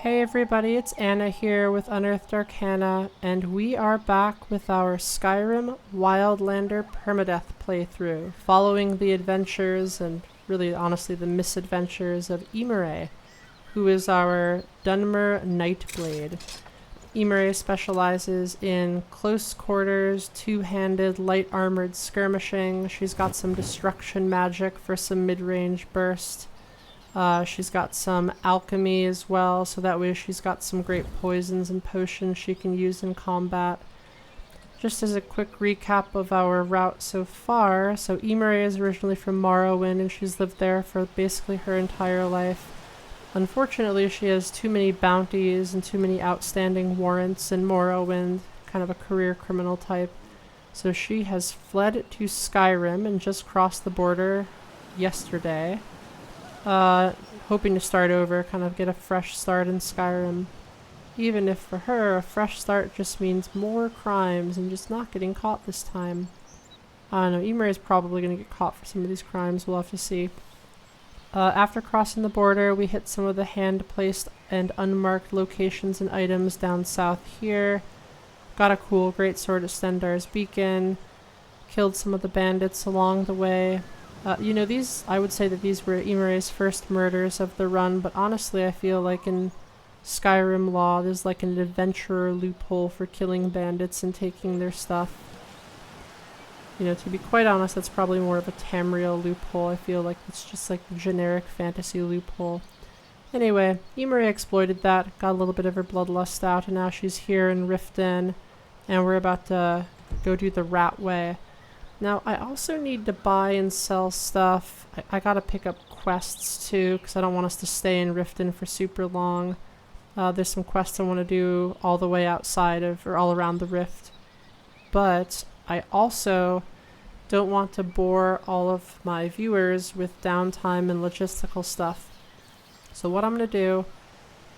Hey everybody, it's Anna here with Unearthed Arcana, and we are back with our Skyrim Wildlander Permadeath playthrough, following the adventures and really honestly the misadventures of Imare, who is our Dunmer Nightblade. Imare specializes in close quarters, two-handed, light-armored skirmishing. She's got some destruction magic for some mid-range burst. She's got some alchemy as well, so that way she's got some great poisons and potions she can use in combat. Just as a quick recap of our route so far, so Imare is originally from Morrowind and she's lived there for basically her entire life. Unfortunately, she has too many bounties and too many outstanding warrants in Morrowind, kind of a career criminal type. So she has fled to Skyrim and just crossed the border yesterday. Hoping to start over, kind of get a fresh start in Skyrim. Even if for her, a fresh start just means more crimes and just not getting caught this time. I don't know, Imare is probably going to get caught for some of these crimes, we'll have to see. After crossing the border, we hit some of the hand-placed and unmarked locations and items down south here. Got a cool greatsword at Stendarr's beacon. Killed some of the bandits along the way. I would say that these were Imare's first murders of the run, but honestly I feel like in Skyrim law there's like an adventurer loophole for killing bandits and taking their stuff. To be quite honest, that's probably more of a Tamriel loophole. I feel like it's just like the generic fantasy loophole. Anyway, Imare exploited that, got a little bit of her bloodlust out, and now she's here in Riften, and we're about to go do the Ratway. Now, I also need to buy and sell stuff. I gotta pick up quests too, because I don't want us to stay in Riften for super long. There's some quests I want to do all the way outside of, or all around the Rift. But I also don't want to bore all of my viewers with downtime and logistical stuff. So what I'm gonna do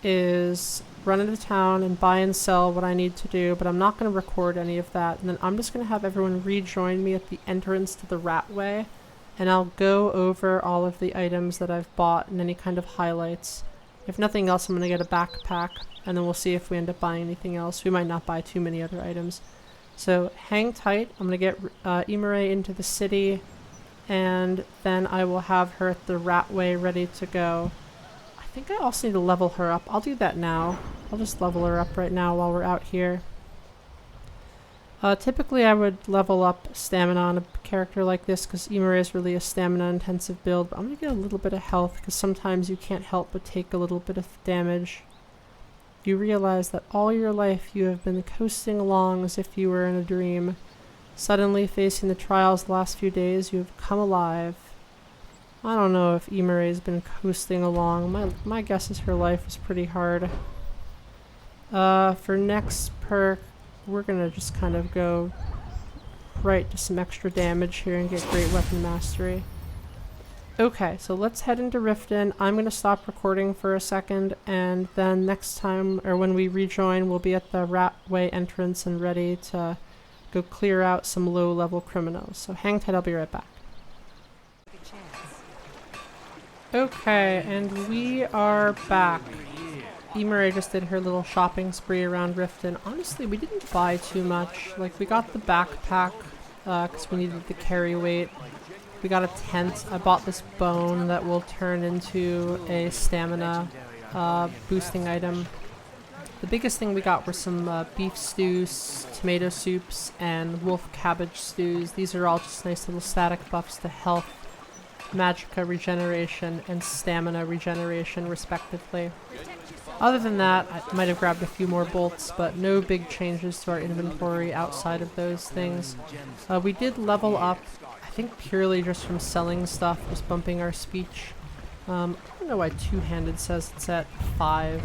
is run into town and buy and sell what I need to do, but I'm not going to record any of that, and then I'm just going to have everyone rejoin me at the entrance to the Ratway, and I'll go over all of the items that I've bought and any kind of highlights. If nothing else, I'm going to get a backpack, and then we'll see if we end up buying anything else. We might not buy too many other items. So hang tight, I'm going to get Imare into the city, and then I will have her at the Ratway ready to go. I think I also need to level her up. I'll do that now. I'll just level her up right now while we're out here. Typically I would level up stamina on a character like this because Imare is really a stamina intensive build, but I'm going to get a little bit of health because sometimes you can't help but take a little bit of damage. You realize that all your life you have been coasting along as if you were in a dream. Suddenly facing the trials the last few days, you have come alive. I don't know if Imare's been coasting along. My guess is her life is pretty hard. For next perk, we're gonna just kind of go right to some extra damage here and get great weapon mastery. Okay, so let's head into Riften. I'm gonna stop recording for a second, and then next time, or when we rejoin, we'll be at the Ratway entrance and ready to go clear out some low-level criminals. So hang tight, I'll be right back. Okay, and we are back. Imare just did her little shopping spree around Riften. Honestly, we didn't buy too much. Like, we got the backpack, because we needed the carry weight. We got a tent. I bought this bone that will turn into a stamina boosting item. The biggest thing we got were some beef stews, tomato soups, and wolf cabbage stews. These are all just nice little static buffs to health, magicka regeneration, and stamina regeneration, respectively. Other than that, I might have grabbed a few more bolts, but no big changes to our inventory outside of those things. We did level up, I think purely just from selling stuff, just bumping our speech. I don't know why two-handed says it's at 5.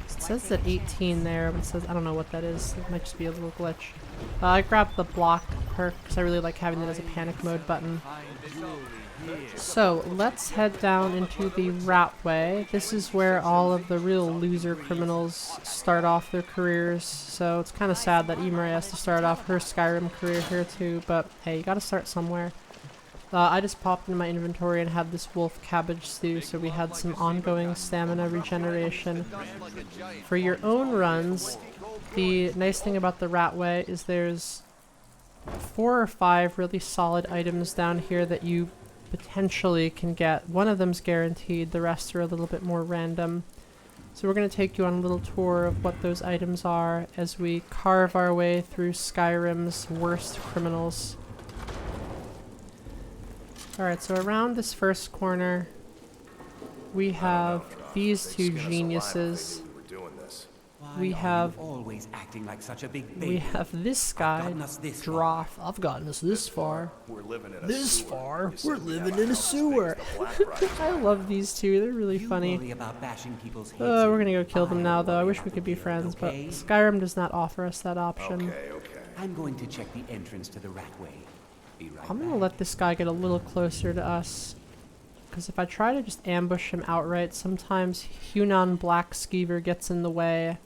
It says it's at 18 there, but it says, I don't know what that is. It might just be a little glitch. I grabbed the block perk because I really like having it as a panic mode button. So let's head down into the Ratway. This is where all of the real loser criminals start off their careers, so it's kind of sad that Imare has to start off her Skyrim career here too, but hey, you gotta start somewhere. I just popped into my inventory and had this wolf cabbage stew, so we had some ongoing stamina regeneration. For your own runs, the nice thing about the Ratway is there's 4 or 5 really solid items down here that you potentially can get. One of them's guaranteed, the rest are a little bit more random. So we're going to take you on a little tour of what those items are as we carve our way through Skyrim's worst criminals. Alright, so around this first corner, we have these two geniuses. We have always acting like such a big baby. We have this guy, Droth. I've gotten us this far. We're living in a This sewer. far? We're living in a sewer. I love these two. They're really funny. Worry about bashing people's heads We're in. gonna go kill them now, though. I wish we could be friends, but Skyrim does not offer us that option. Okay. I'm going to check the entrance to the Ratway. Be right I'm gonna back. let this guy get a little closer to us, because if I try to just ambush him outright, sometimes Hunan Black Skeever gets in the way.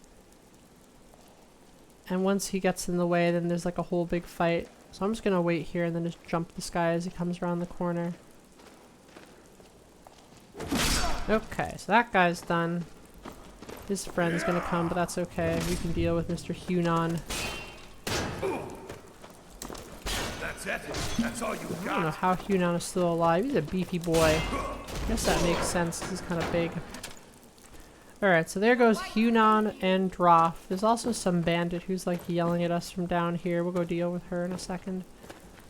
And once he gets in the way, then there's like a whole big fight. So I'm just gonna wait here and then just jump this guy as he comes around the corner. Okay, so that guy's done. His friend's gonna come, but that's okay. We can deal with Mr. Hunan. That's it. That's all you I don't got. know how Hunan is still alive. He's a beefy boy. I guess that makes sense. He's kind of big. Alright, so there goes Hunan and Droth. There's also some bandit who's like yelling at us from down here. We'll go deal with her in a second.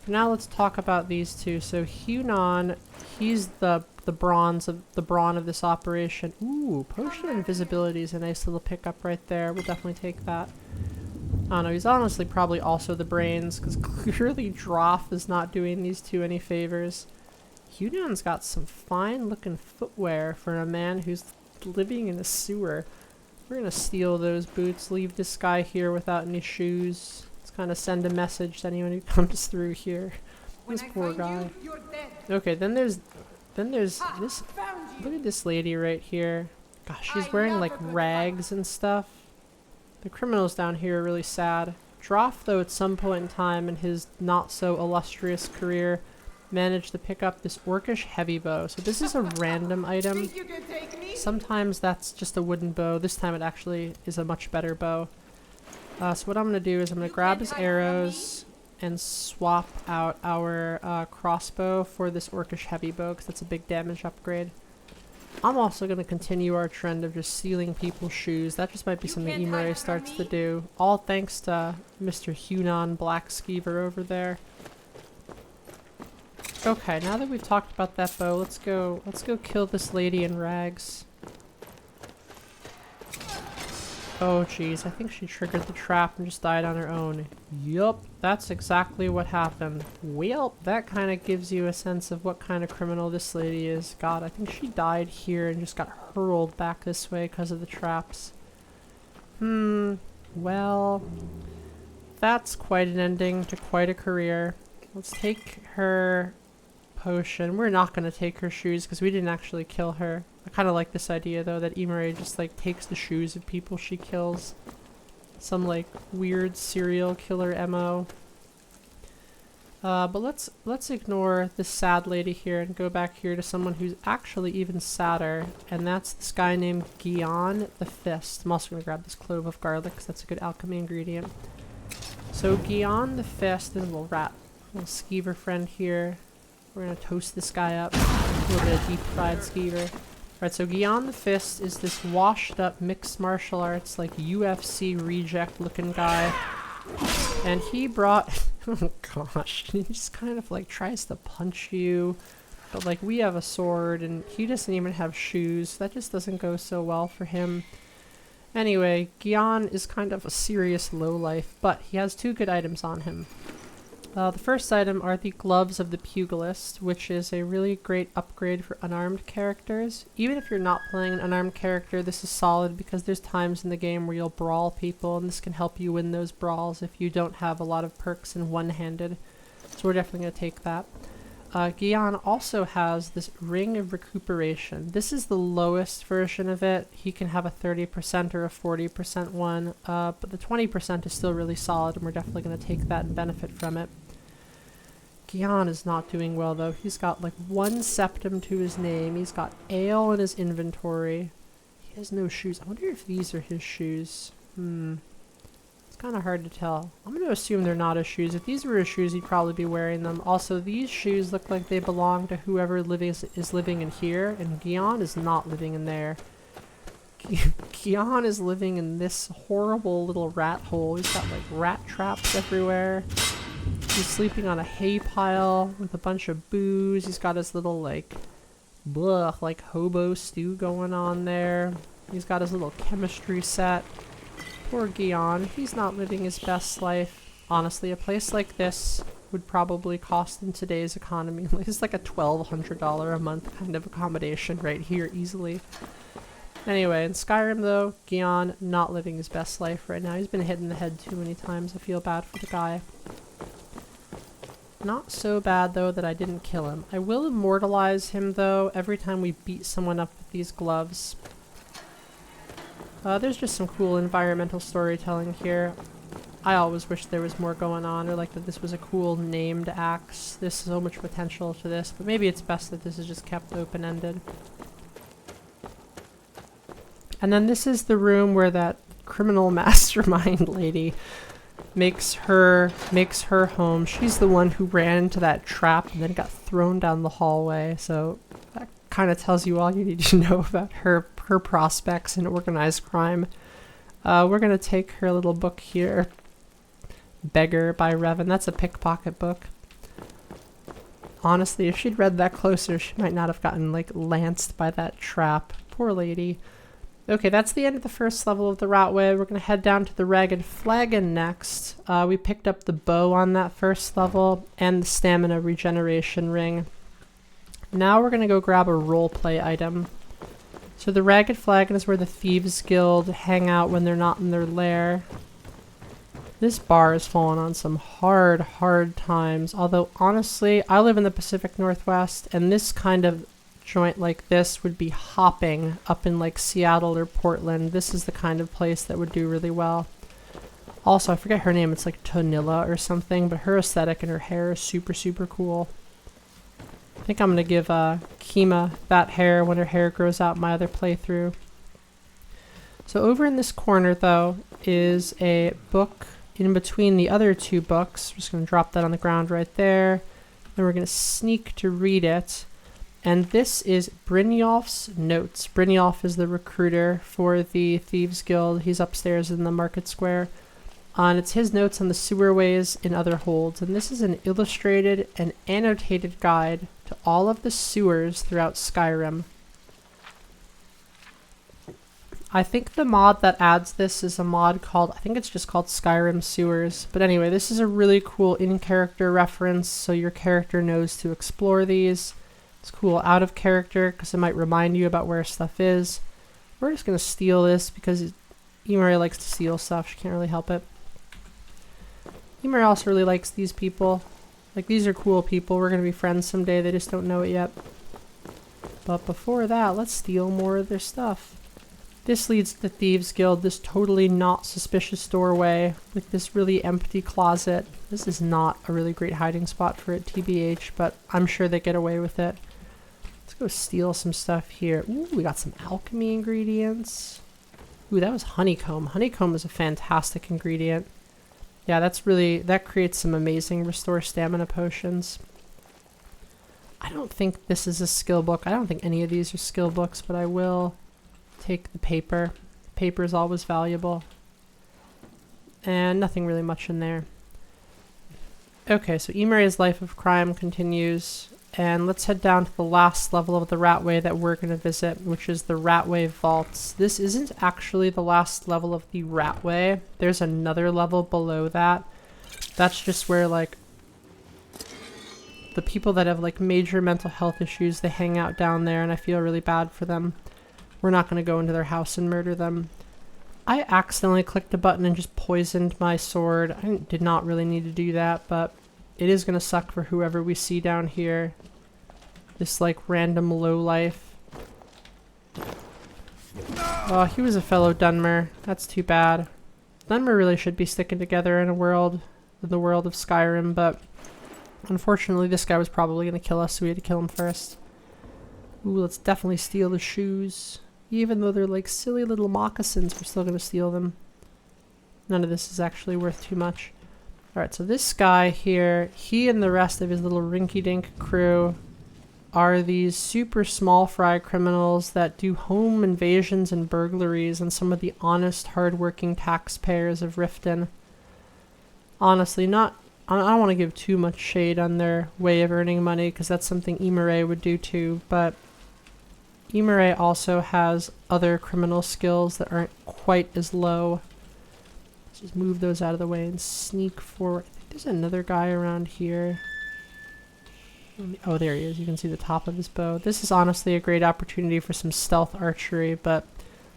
For now, let's talk about these two. So Hunan, he's the brawn of this operation. Ooh, potion of invisibility is a nice little pickup right there. We'll definitely take that. I don't know, he's honestly probably also the brains, because clearly Droth is not doing these two any favors. Hunan's got some fine looking footwear for a man who's living in a sewer. We're gonna steal those boots, leave this guy here without any shoes. Let's kind of send a message to anyone who comes through here. This poor guy. Okay, then there's this. Look at this lady right here. Gosh, she's wearing like rags and stuff. The criminals down here are really sad. Droth, though, at some point in time in his not so illustrious career, managed to pick up this orcish heavy bow. So this is a random item. Sometimes that's just a wooden bow. This time it actually is a much better bow. So what I'm going to do is I'm going to grab his arrows and swap out our crossbow for this orcish heavy bow, because that's a big damage upgrade. I'm also going to continue our trend of just stealing people's shoes. That just might be something Imare starts to do. All thanks to Mr. Hunan Black Skeever over there. Okay, now that we've talked about that bow, let's go kill this lady in rags. Oh jeez, I think she triggered the trap and just died on her own. Yup, that's exactly what happened. Well, that kind of gives you a sense of what kind of criminal this lady is. God, I think she died here and just got hurled back this way because of the traps. Well, that's quite an ending to quite a career. Let's take her potion. We're not going to take her shoes because we didn't actually kill her. I kind of like this idea though, that Imare just like takes the shoes of people she kills. Some like weird serial killer MO. But let's ignore this sad lady here and go back here to someone who's actually even sadder, and that's this guy named Gian the Fist. I'm also going to grab this clove of garlic because that's a good alchemy ingredient. So Gian the Fist is a little skeever friend here. We're going to toast this guy up. A little bit of deep fried skeever. Alright, so Gian the Fist is this washed up mixed martial arts, like UFC reject looking guy. And he brought, oh gosh, he just kind of like tries to punch you. But like we have a sword and he doesn't even have shoes. That just doesn't go so well for him. Anyway, Gian is kind of a serious lowlife, but he has 2 good items on him. The first item are the Gloves of the Pugilist, which is a really great upgrade for unarmed characters. Even if you're not playing an unarmed character, this is solid because there's times in the game where you'll brawl people, and this can help you win those brawls if you don't have a lot of perks in one-handed. So we're definitely going to take that. Gian also has this Ring of Recuperation. This is the lowest version of it. He can have a 30% or a 40% one, but the 20% is still really solid, and we're definitely going to take that and benefit from it. Gian is not doing well though. He's got like 1 septum to his name. He's got ale in his inventory. He has no shoes. I wonder if these are his shoes. It's kind of hard to tell. I'm going to assume they're not his shoes. If these were his shoes, he'd probably be wearing them. Also, these shoes look like they belong to whoever is living in here, and Gian is not living in there. Gian is living in this horrible little rat hole. He's got like rat traps everywhere. He's sleeping on a hay pile with a bunch of booze. He's got his little like hobo stew going on there. He's got his little chemistry set. Poor Gian, he's not living his best life. Honestly, a place like this would probably cost in today's economy. It's like a $1,200 a month kind of accommodation right here easily. Anyway, in Skyrim though, Gian not living his best life right now. He's been hit in the head too many times. I feel bad for the guy. Not so bad though that I didn't kill him. I will immortalize him though every time we beat someone up with these gloves. There's just some cool environmental storytelling here. I always wish there was more going on, or like that this was a cool named axe. There's so much potential to this, but maybe it's best that this is just kept open-ended. And then this is the room where that criminal mastermind lady makes her home. She's the one who ran into that trap and then got thrown down the hallway, so that kind of tells you all you need to know about her prospects in organized crime. We're gonna take her little book here, Beggar by Riften. That's a pickpocket book. Honestly, if she'd read that closer, she might not have gotten like lanced by that trap. Poor lady. Okay, that's the end of the first level of the Ratway. We're gonna head down to the Ragged Flagon next. We picked up the bow on that first level and the stamina regeneration ring. Now we're gonna go grab a roleplay item. So the Ragged Flagon is where the Thieves Guild hang out when they're not in their lair. This bar has fallen on some hard times. Although, honestly, I live in the Pacific Northwest, and this kind of joint like this would be hopping up in like Seattle or Portland. This is the kind of place that would do really well. Also, I forget her name. It's like Tonilla or something, but her aesthetic and her hair is super cool. I think I'm going to give Kima that hair when her hair grows out my other playthrough. So over in this corner, though, is a book in between the other 2 books. We're just going to drop that on the ground right there. Then we're going to sneak to read it. And this is Brynjolf's notes. Brynjolf is the recruiter for the Thieves Guild. He's upstairs in the market square. And it's his notes on the sewerways in other holds. And this is an illustrated and annotated guide to all of the sewers throughout Skyrim. I think the mod that adds this is a mod called, I think it's just called Skyrim Sewers. But anyway, this is a really cool in-character reference, so your character knows to explore these. It's cool out of character, because it might remind you about where stuff is. We're just going to steal this, because Imare likes to steal stuff. She can't really help it. Imare also really likes these people. Like, these are cool people. We're going to be friends someday. They just don't know it yet. But before that, let's steal more of their stuff. This leads to the Thieves Guild, this totally not suspicious doorway with this really empty closet. This is not a really great hiding spot for it, TBH, but I'm sure they get away with it. Let's go steal some stuff here. Ooh, we got some alchemy ingredients. Ooh, that was honeycomb. Honeycomb is a fantastic ingredient. Yeah, that creates some amazing restore stamina potions. I don't think this is a skill book. I don't think any of these are skill books, but I will take the paper. Paper is always valuable. And nothing really much in there. Okay, so Imare's life of crime continues. And let's head down to the last level of the Ratway that we're going to visit, which is the Ratway Vaults. This isn't actually the last level of the Ratway. There's another level below that. That's just where, like, the people that have, like, major mental health issues, they hang out down there, and I feel really bad for them. We're not going to go into their house and murder them. I accidentally clicked a button and just poisoned my sword. I did not really need to do that, but it is going to suck for whoever we see down here. This, like, random lowlife. Oh, he was a fellow Dunmer. That's too bad. Dunmer really should be sticking together in the world of Skyrim, but Unfortunately, this guy was probably going to kill us, so we had to kill him first. Ooh, let's definitely steal the shoes. Even though they're like silly little moccasins, we're still going to steal them. None of this is actually worth too much. Alright, so this guy here, he and the rest of his little rinky-dink crew are these super small fry criminals that do home invasions and burglaries on some of the honest, hardworking taxpayers of Riften. Honestly, I don't want to give too much shade on their way of earning money, because that's something Imare would do too, but Imare also has other criminal skills that aren't quite as low. Let's just move those out of the way and sneak forward. I think there's another guy around here. Oh, there he is. You can see the top of his bow. This is honestly a great opportunity for some stealth archery, but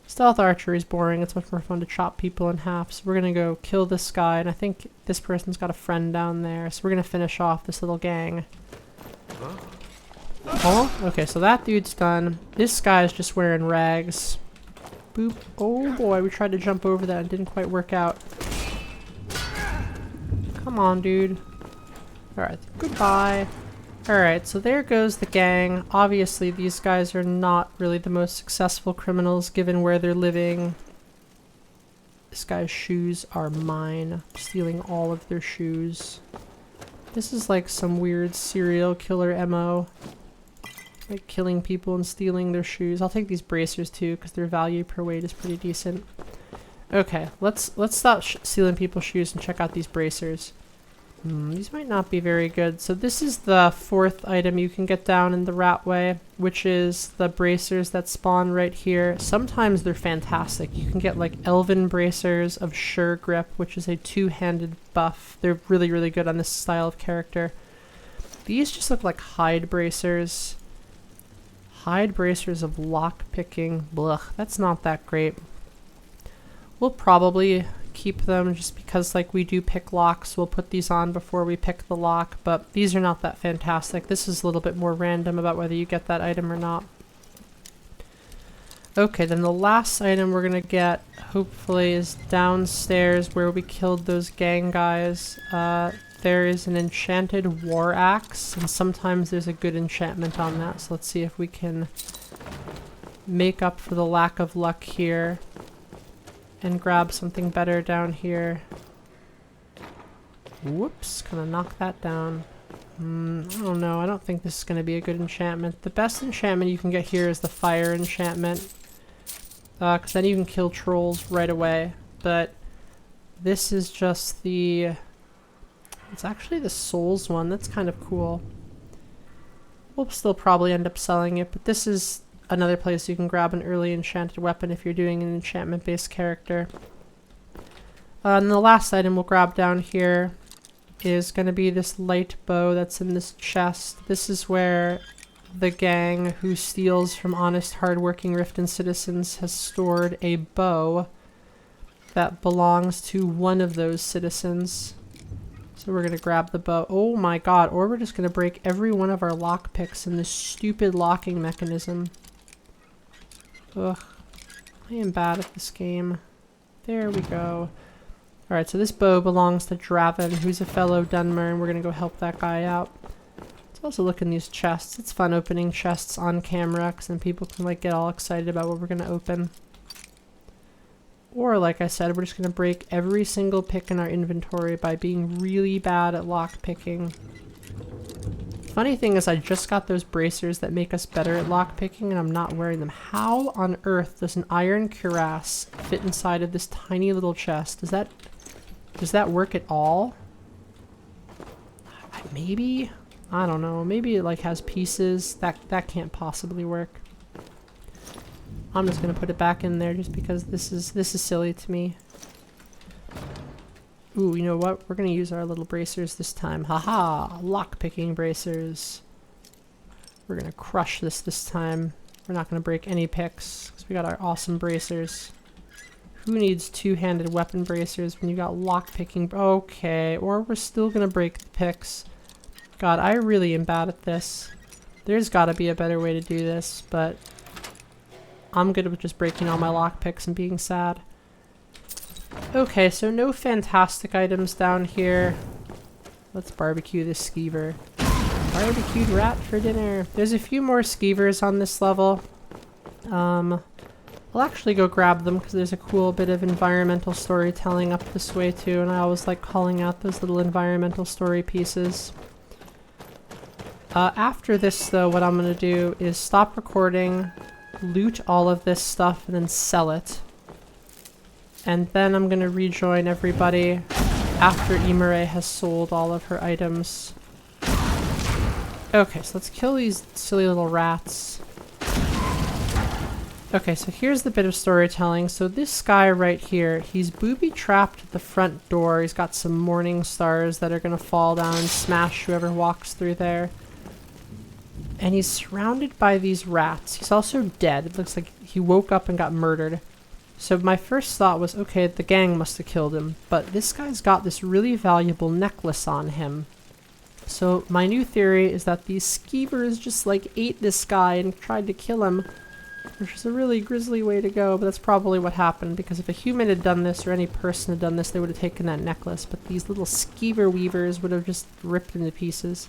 stealth archery is boring. It's much more fun to chop people in half. So we're going to go kill this guy, and I think this person's got a friend down there. So we're going to finish off this little gang. Oh, okay, so that dude's done. This guy's just wearing rags. Boop. Oh boy, we tried to jump over that and didn't quite work out. Come on, dude. Alright, goodbye. Alright, so there goes the gang. Obviously, these guys are not really the most successful criminals given where they're living. This guy's shoes are mine. I'm stealing all of their shoes. This is like some weird serial killer MO. Like killing people and stealing their shoes. I'll take these bracers too, because their value per weight is pretty decent. Okay, let's stop stealing people's shoes and check out these bracers. These might not be very good. So this is the fourth item you can get down in the Ratway, which is the bracers that spawn right here. Sometimes they're fantastic. You can get like elven bracers of Shor grip, which is a two-handed buff. They're really, really good on this style of character. These just look like hide bracers. Hide bracers of lock picking. Blech, that's not that great. We'll probably keep them just because like we do pick locks. We'll put these on before we pick the lock, but these are not that fantastic. This is a little bit more random about whether you get that item or not. Okay, then the last item we're gonna get hopefully is downstairs where we killed those gang guys. There is an enchanted war axe, and sometimes there's a good enchantment on that, so let's see if we can make up for the lack of luck here and grab something better down here. Whoops, gonna knock that down. I don't know, I don't think this is gonna be a good enchantment. The best enchantment you can get here is the fire enchantment, because then you can kill trolls right away, but this is just the... It's actually the souls one. That's kind of cool. We'll still probably end up selling it, but this is another place you can grab an early enchanted weapon if you're doing an enchantment-based character. And the last item we'll grab down here is going to be this light bow that's in this chest. This is where the gang who steals from honest, hardworking Riften citizens has stored a bow that belongs to one of those citizens. So we're going to grab the bow. Oh my god, or we're just going to break every one of our lockpicks in this stupid locking mechanism. Ugh. I am bad at this game. There we go. Alright, so this bow belongs to Draven, who's a fellow Dunmer, and we're going to go help that guy out. Let's also look in these chests. It's fun opening chests on camera, because then people can like get all excited about what we're going to open. Or, like I said, we're just going to break every single pick in our inventory by being really bad at lock picking. Funny thing is I just got those bracers that make us better at lock picking and I'm not wearing them. How on earth does an iron cuirass fit inside of this tiny little chest? Does that work at all? Maybe? I don't know. Maybe it like has pieces. That can't possibly work. I'm just gonna put it back in there just because this is silly to me. Ooh, you know what? We're gonna use our little bracers this time. Haha! Lock-picking bracers. We're gonna crush this time. We're not gonna break any picks because we got our awesome bracers. Who needs two-handed weapon bracers when you got lock-picking? Okay, or we're still gonna break the picks. God, I really am bad at this. There's gotta be a better way to do this, but I'm good with just breaking all my lockpicks and being sad. Okay, so no fantastic items down here. Let's barbecue this skeever. Barbecued rat for dinner. There's a few more skeevers on this level. I'll actually go grab them because there's a cool bit of environmental storytelling up this way too, and I always like calling out those little environmental story pieces. After this though, what I'm going to do is stop recording, loot all of this stuff, and then sell it. And then I'm going to rejoin everybody after Imare has sold all of her items. Okay, so let's kill these silly little rats. Okay, so here's the bit of storytelling. So this guy right here, he's booby-trapped at the front door. He's got some morning stars that are going to fall down and smash whoever walks through there. And he's surrounded by these rats. He's also dead. It looks like he woke up and got murdered. So my first thought was, okay, the gang must have killed him. But this guy's got this really valuable necklace on him. So my new theory is that these skeevers just like ate this guy and tried to kill him. Which is a really grisly way to go, but that's probably what happened, because if a human had done this, or any person had done this, they would have taken that necklace, but these little skeever weavers would have just ripped into pieces.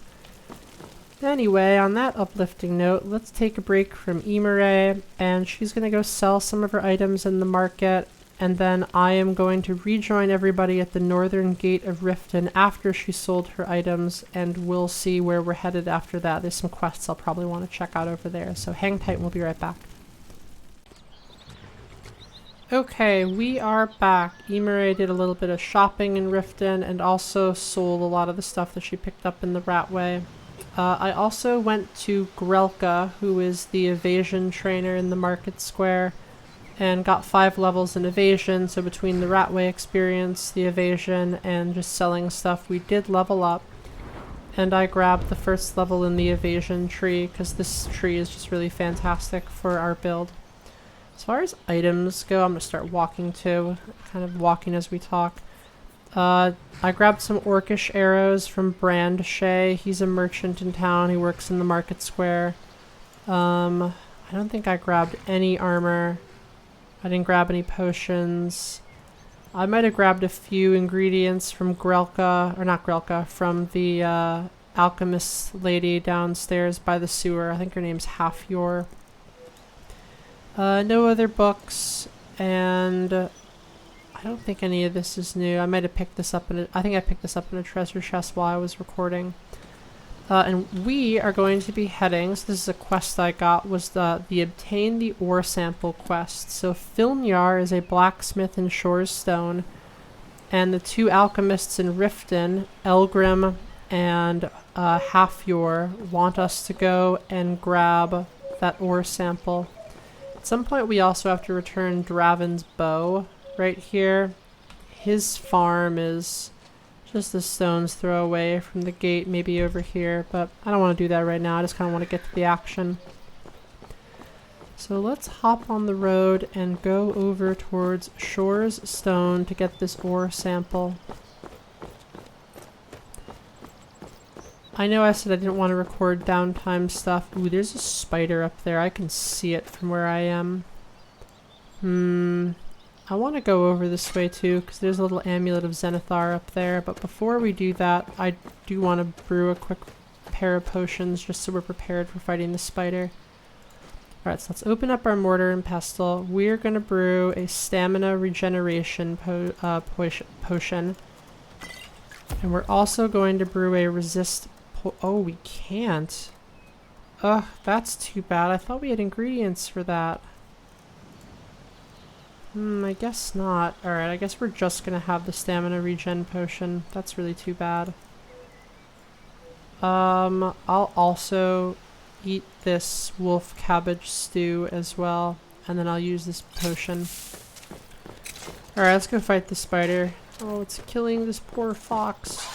Anyway, on that uplifting note, let's take a break from Imare, and she's going to go sell some of her items in the market, and then I am going to rejoin everybody at the northern gate of Riften after she sold her items, and we'll see where we're headed after that. There's some quests I'll probably want to check out over there, so hang tight and we'll be right back. Okay, we are back. Imare did a little bit of shopping in Riften and also sold a lot of the stuff that she picked up in the Ratway. I also went to Grelka, who is the evasion trainer in the market square, and got 5 levels in evasion, so between the Ratway experience, the evasion, and just selling stuff, we did level up. And I grabbed the first level in the evasion tree, because this tree is just really fantastic for our build. As far as items go, I'm going to start walking too, kind of walking as we talk. I grabbed some orcish arrows from Brand Shay. He's a merchant in town. He works in the market square. I don't think I grabbed any armor. I didn't grab any potions. I might have grabbed a few ingredients from Grelka, or not Grelka, from the alchemist lady downstairs by the sewer. I think her name's Halfyor. No other books, and I don't think any of this is new. I might have picked this up I think I picked this up in a treasure chest while I was recording. And we are going to be heading, so this is a quest I got, was the Obtain the Ore Sample quest. So Filnjar is a blacksmith in Shor's Stone, and the 2 alchemists in Riften, Elgrim and Halfyor, want us to go and grab that ore sample. At some point we also have to return Draven's bow right here. His farm is just a stone's throw away from the gate, maybe over here, but I don't want to do that right now. I just kind of want to get to the action. So let's hop on the road and go over towards Shor's Stone to get this ore sample. I know I said I didn't want to record downtime stuff. Ooh, there's a spider up there. I can see it from where I am. I want to go over this way too, because there's a little amulet of Zenithar up there. But before we do that, I do want to brew a quick pair of potions just so we're prepared for fighting the spider. Alright, so let's open up our mortar and pestle. We're going to brew a stamina regeneration potion. And we're also going to brew a resist... Oh, we can't. Ugh, that's too bad. I thought we had ingredients for that. I guess not. Alright, I guess we're just gonna have the stamina regen potion. That's really too bad. I'll also eat this wolf cabbage stew as well, and then I'll use this potion. Alright, let's go fight the spider. Oh, it's killing this poor fox.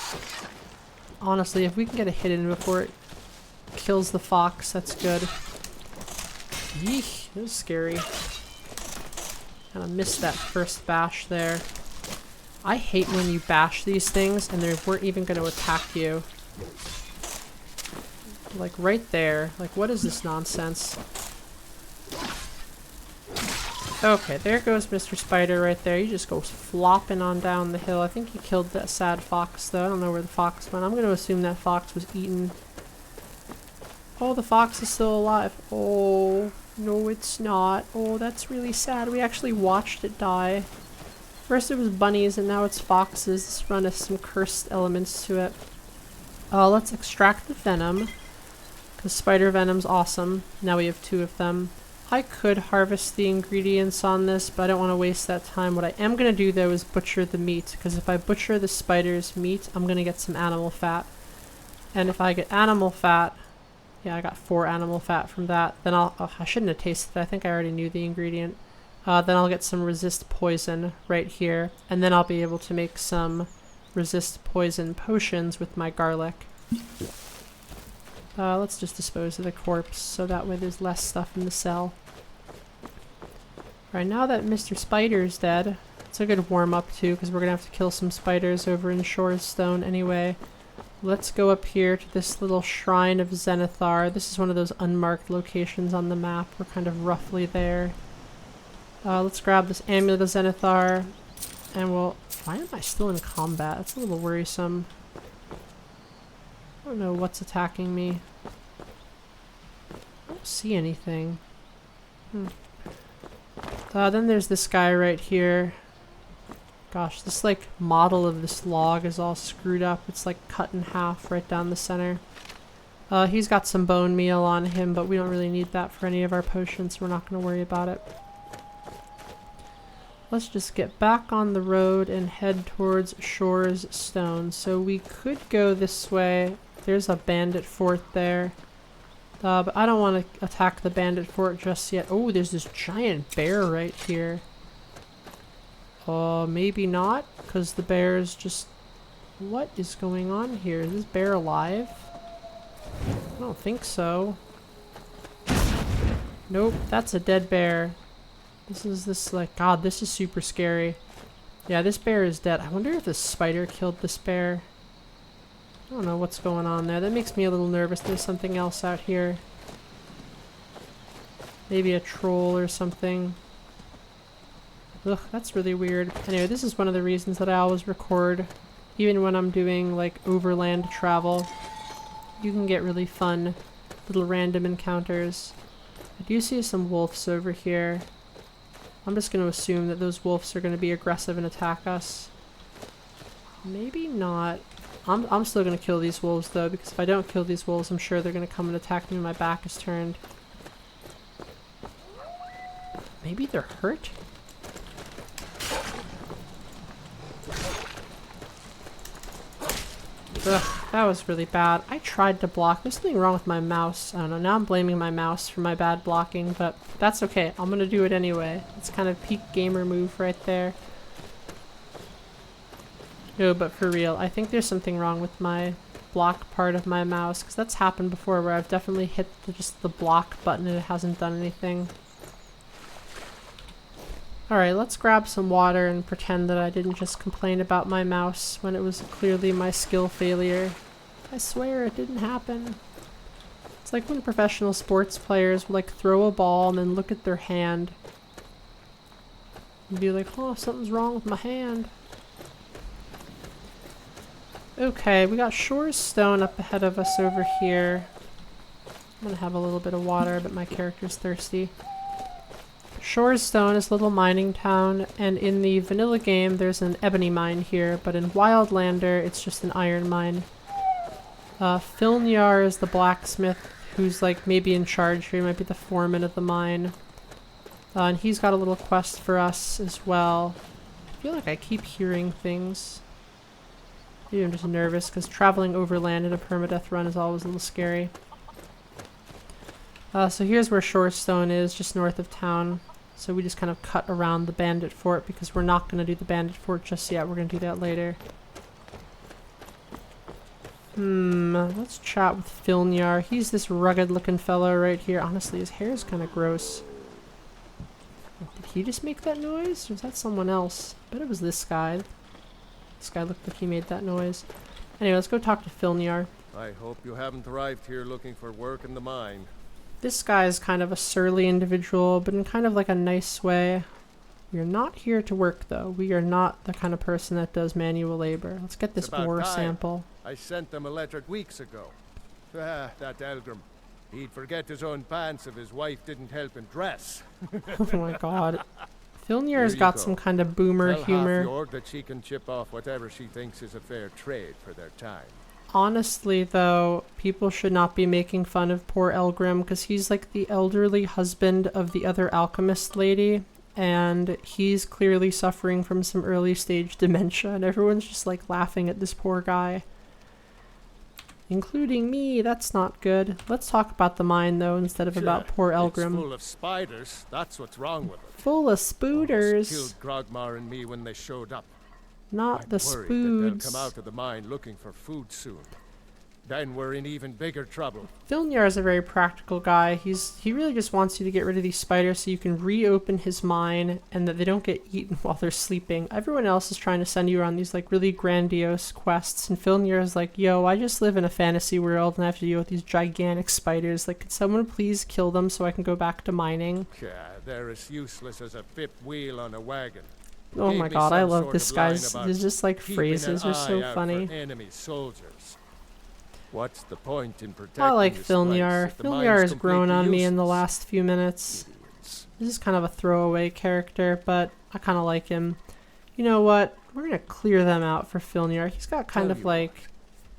Honestly, if we can get a hit in before it kills the fox, that's good. Yeesh, that was scary. Kinda missed that first bash there. I hate when you bash these things and they weren't even going to attack you. Like right there. Like, what is this nonsense? Okay, there goes Mr. Spider right there. He just goes flopping on down the hill. I think he killed that sad fox, though. I don't know where the fox went. I'm going to assume that fox was eaten. Oh, the fox is still alive. Oh, no, it's not. Oh, that's really sad. We actually watched it die. First it was bunnies, and now it's foxes. This run has some cursed elements to it. Let's extract the venom, because spider venom's awesome. Now we have 2 of them. I could harvest the ingredients on this, but I don't want to waste that time. What I am going to do, though, is butcher the meat, because if I butcher the spider's meat, I'm going to get some animal fat. And if I get animal fat, yeah, I got 4 animal fat from that, then I shouldn't have tasted it. I think I already knew the ingredient. Then I'll get some resist poison right here, and then I'll be able to make some resist poison potions with my garlic. Let's just dispose of the corpse, so that way there's less stuff in the cell. Alright, now that Mr. Spider's dead, it's a good warm-up too, because we're going to have to kill some spiders over in Shor's Stone anyway. Let's go up here to this little Shrine of Zenithar. This is one of those unmarked locations on the map. We're kind of roughly there. Let's grab this Amulet of Zenithar, and we'll... Why am I still in combat? That's a little worrisome. I don't know what's attacking me. I don't see anything. Then there's this guy right here. Gosh, this like model of this log is all screwed up. It's like cut in half right down the center. He's got some bone meal on him, but we don't really need that for any of our potions, so we're not going to worry about it. Let's just get back on the road and head towards Shor's Stone. So we could go this way. There's a bandit fort there. But I don't want to attack the bandit fort just yet. Oh, there's this giant bear right here. Maybe not, because the bear is just... What is going on here? Is this bear alive? I don't think so. Nope, that's a dead bear. God, this is super scary. Yeah, this bear is dead. I wonder if the spider killed this bear. I don't know what's going on there. That makes me a little nervous. There's something else out here. Maybe a troll or something. Ugh, that's really weird. Anyway, this is one of the reasons that I always record. Even when I'm doing, like, overland travel. You can get really fun little random encounters. I do see some wolves over here. I'm just going to assume that those wolves are going to be aggressive and attack us. Maybe not. I'm still going to kill these wolves though, because if I don't kill these wolves, I'm sure they're going to come and attack me when my back is turned. Maybe they're hurt? Ugh, that was really bad. I tried to block. There's something wrong with my mouse. I don't know. Now I'm blaming my mouse for my bad blocking, but that's okay. I'm gonna do it anyway. It's kind of peak gamer move right there. No, but for real, I think there's something wrong with my block part of my mouse, because that's happened before where I've definitely hit just the block button and it hasn't done anything. Alright, let's grab some water and pretend that I didn't just complain about my mouse when it was clearly my skill failure. I swear it didn't happen. It's like when professional sports players will like throw a ball and then look at their hand and be like, oh, something's wrong with my hand. Okay, we got Shor's Stone up ahead of us over here. I'm gonna have a little bit of water, but my character's thirsty. Shor's Stone is a little mining town, and in the vanilla game there's an ebony mine here, but in Wildlander it's just an iron mine. Filnjar is the blacksmith who's like maybe in charge here, he might be the foreman of the mine. And he's got a little quest for us as well. I feel like I keep hearing things. Maybe I'm just nervous because traveling overland in a permadeath run is always a little scary. So here's where Shor's Stone is, just north of town. So we just kind of cut around the bandit fort because we're not going to do the bandit fort just yet. We're going to do that later. Let's chat with Filnjar. He's this rugged looking fellow right here. Honestly, his hair is kind of gross. Did he just make that noise? Or was that someone else? I bet it was this guy. This guy looked like he made that noise. Anyway, let's go talk to Filnjar. I hope you haven't arrived here looking for work in the mine. This guy is kind of a surly individual, but in kind of like a nice way. We are not here to work, though. We are not the kind of person that does manual labor. Let's get this ore sample. I sent them a letter weeks ago. Ah, that Elgrim. He'd forget his own pants if his wife didn't help him dress. Oh my god. Filnjar's got some kind of boomer Tell humor. Half-Yord that she can chip off whatever she thinks is a fair trade for their time. Honestly, though, people should not be making fun of poor Elgrim, because he's like the elderly husband of the other alchemist lady, and he's clearly suffering from some early stage dementia, and everyone's just like laughing at this poor guy. Including me. That's not good. Let's talk about the mine, though, instead of about poor Elgrim. It's full of spiders. That's what's wrong with it. Full of spooders. Killed Grogmar and me when they showed up. Not I'm the worried that spoods. they'll come out of the mine looking for food soon. Then we're in even bigger trouble. Filnjar is a very practical guy. He really just wants you to get rid of these spiders so you can reopen his mine and that they don't get eaten while they're sleeping. Everyone else is trying to send you on these like really grandiose quests, and Filnjar is like, yo, I just live in a fantasy world and I have to deal with these gigantic spiders. Like, could someone please kill them so I can go back to mining? Yeah, they're as useless as a fifth wheel on a wagon. Oh Gave my me god, I some love sort this of line guy's. about There's just like keeping phrases an are so eye out funny. for enemy soldiers. What's the point in protecting I like this Filnjar. place if the Filnjar mine's has grown completely on me in the useless? last few minutes. Idiots. This is kind of a throwaway character, but I kind of like him. You know what? We're going to clear them out for Filnjar. He's got kind Tell of you like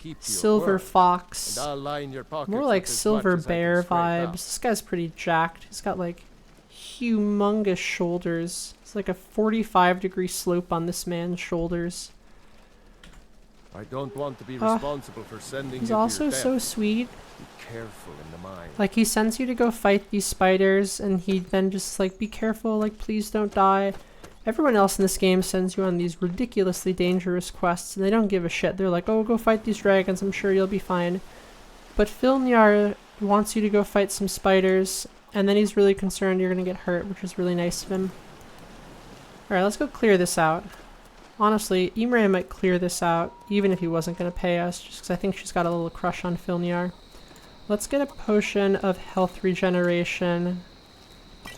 Keep your silver word, fox, and I'll line your pockets more like with as silver much as I can bear scrape vibes. out. This guy's pretty jacked. He's got like humongous shoulders. It's like a 45-degree slope on this man's shoulders. I don't want to be responsible for sending He's you to also your death. so sweet. Be careful in the mine. Like, he sends you to go fight these spiders, and he then just like, be careful, like, please don't die. Everyone else in this game sends you on these ridiculously dangerous quests, and they don't give a shit. They're like, oh, go fight these dragons, I'm sure you'll be fine. But Filnjar wants you to go fight some spiders, and then he's really concerned you're gonna get hurt, which is really nice of him. Alright, let's go clear this out. Honestly, Imare might clear this out, even if he wasn't going to pay us, just because I think she's got a little crush on Filnjar. Let's get a potion of health regeneration,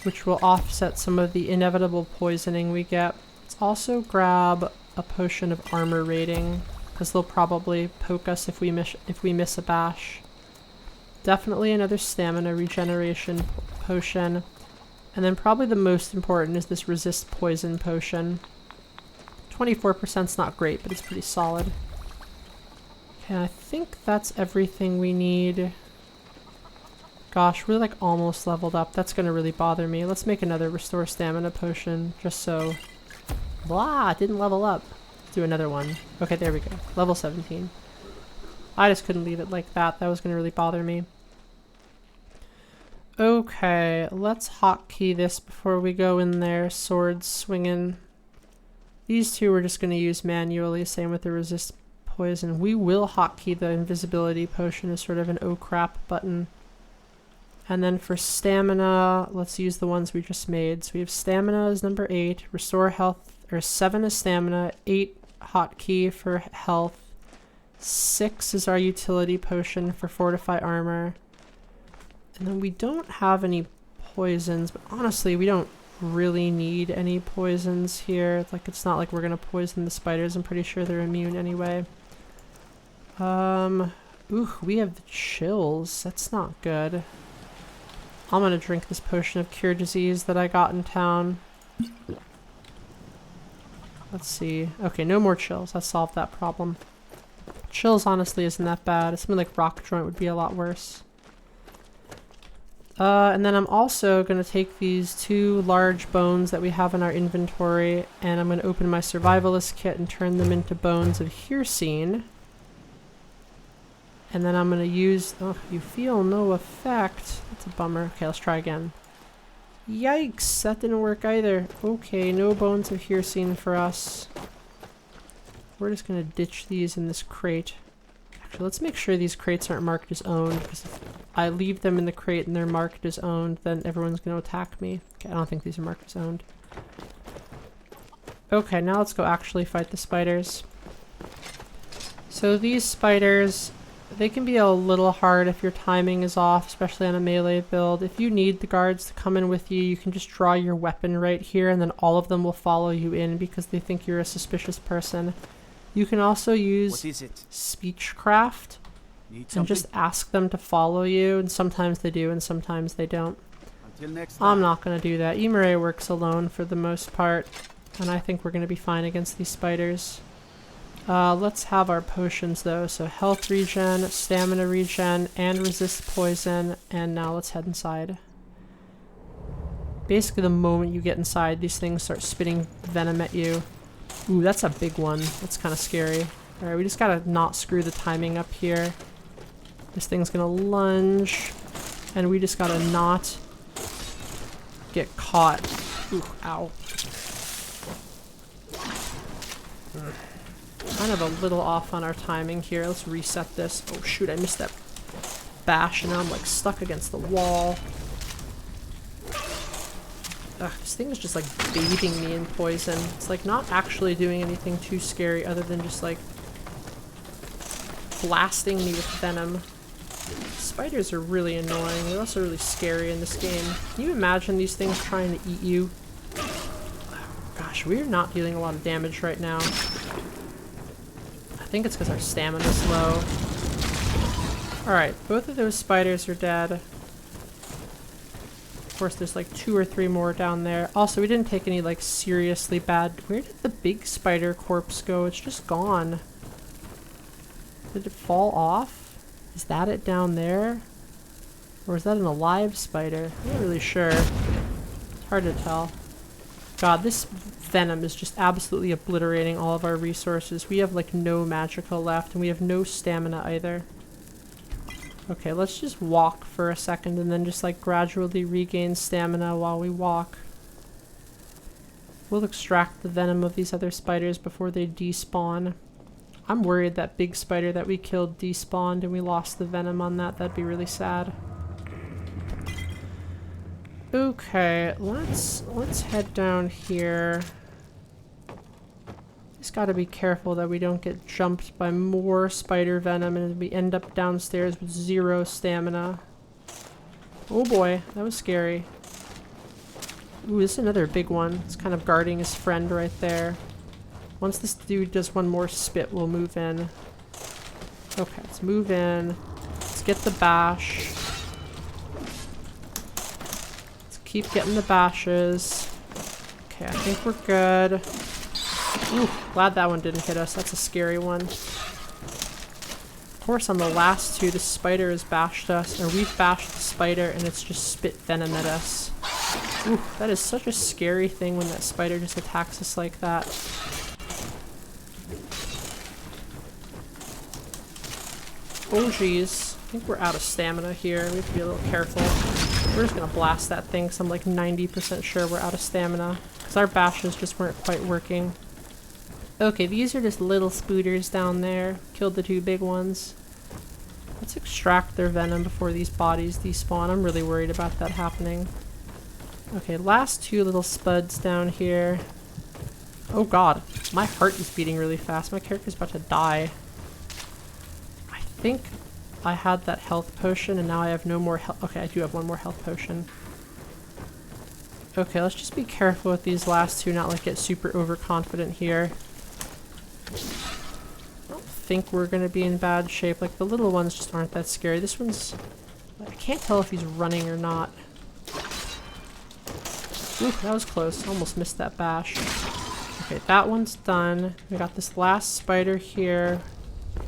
which will offset some of the inevitable poisoning we get. Let's also grab a potion of armor rating, because they'll probably poke us if we miss a bash. Definitely another stamina regeneration potion. And then probably the most important is this resist poison potion. 24%'s not great, but it's pretty solid. Okay, I think that's everything we need. Gosh, we're like almost leveled up. That's gonna really bother me. Let's make another restore stamina potion, just so... Blah! It didn't level up. Let's do another one. Okay, there we go. Level 17. I just couldn't leave it like that. That was gonna really bother me. Okay, let's hotkey this before we go in there, sword swinging. These two we're just going to use manually, same with the resist poison. We will hotkey the invisibility potion as sort of an oh crap button. And then for stamina, let's use the ones we just made. So we have stamina as number 8, restore health, or 7 is stamina, 8 hotkey for health, 6 is our utility potion for fortify armor. And then we don't have any poisons, but honestly, we don't really need any poisons here. Like, it's not like we're gonna poison the spiders. I'm pretty sure they're immune anyway. Ooh, we have the chills. That's not good. I'm gonna drink this potion of cure disease that I got in town. Let's see. Okay, no more chills. That solved that problem. Chills honestly isn't that bad. Something like rock joint would be a lot worse. And then I'm also going to take these 2 large bones that we have in our inventory, and I'm going to open my survivalist kit and turn them into bones of Hircine. And then I'm going to use... Oh, you feel no effect. That's a bummer. Okay, let's try again. Yikes! That didn't work either. Okay, no bones of Hircine for us. We're just going to ditch these in this crate. Actually, let's make sure these crates aren't marked as owned, because if I leave them in the crate and they're marked as owned, then everyone's going to attack me. Okay, I don't think these are marked as owned. Okay, now let's go actually fight the spiders. So these spiders, They can be a little hard if your timing is off, especially on a melee build. If you need the guards to come in with you, you can just draw your weapon right here and then all of them will follow you in because they think you're a suspicious person. You can also use speechcraft and just ask them to follow you, and sometimes they do and sometimes they don't. Until next time. I'm not going to do that. Imare works alone for the most part, and I think we're going to be fine against these spiders. Let's have our potions though. So health regen, stamina regen, and resist poison. And now let's head inside. Basically the moment you get inside, these things start spitting venom at you. Ooh, that's a big one. That's kind of scary. Alright, we just gotta not screw the timing up here. This thing's gonna lunge. And we just gotta not get caught. Ooh, ow. Kind of a little off on our timing here. Let's reset this. Oh shoot, I missed that bash and now I'm like stuck against the wall. Ugh, this thing is just like bathing me in poison. It's like not actually doing anything too scary other than just like blasting me with venom. Spiders are really annoying. They're also really scary in this game. Can you imagine these things trying to eat you? Oh, gosh, we're not dealing a lot of damage right now. I think it's because our stamina's low. Alright, both of those spiders are dead. Of course, there's like 2 or 3 more down there. Also, we didn't take any like seriously bad... Where did the big spider corpse go? It's just gone. Did it fall off? Is that it down there? Or is that an alive spider? I'm not really sure. It's hard to tell. God, this venom is just absolutely obliterating all of our resources. We have like no magicka left and we have no stamina either. Okay, let's just walk for a second and then just like gradually regain stamina while we walk. We'll extract the venom of these other spiders before they despawn. I'm worried that big spider that we killed despawned and we lost the venom on that. That'd be really sad. Okay, let's head down here. Just gotta be careful that we don't get jumped by more spider venom and we end up downstairs with 0 stamina. Oh boy, that was scary. Ooh, this is another big one. It's kind of guarding his friend right there. Once this dude does one more spit, we'll move in. Okay, let's move in. Let's get the bash. Let's keep getting the bashes. Okay, I think we're good. Ooh, glad that one didn't hit us. That's a scary one. Of course, on the last 2, the spider has bashed us, or we've bashed the spider and it's just spit venom at us. Ooh, that is such a scary thing when that spider just attacks us like that. Oh geez, I think we're out of stamina here. We have to be a little careful. We're just gonna blast that thing because I'm like 90% sure we're out of stamina. Because our bashes just weren't quite working. Okay, these are just little spooters down there. Killed the 2 big ones. Let's extract their venom before these bodies despawn. I'm really worried about that happening. Okay, last 2 little spuds down here. Oh god, my heart is beating really fast. My character's about to die. I think I had that health potion and now I have no more health. Okay, I do have 1 more health potion. Okay, let's just be careful with these last 2, not like get super overconfident here. I don't think we're gonna be in bad shape. Like the little ones just aren't that scary. This one's... I can't tell if he's running or not. Ooh, that was close. Almost missed that bash. Okay, that one's done. We got this last spider here.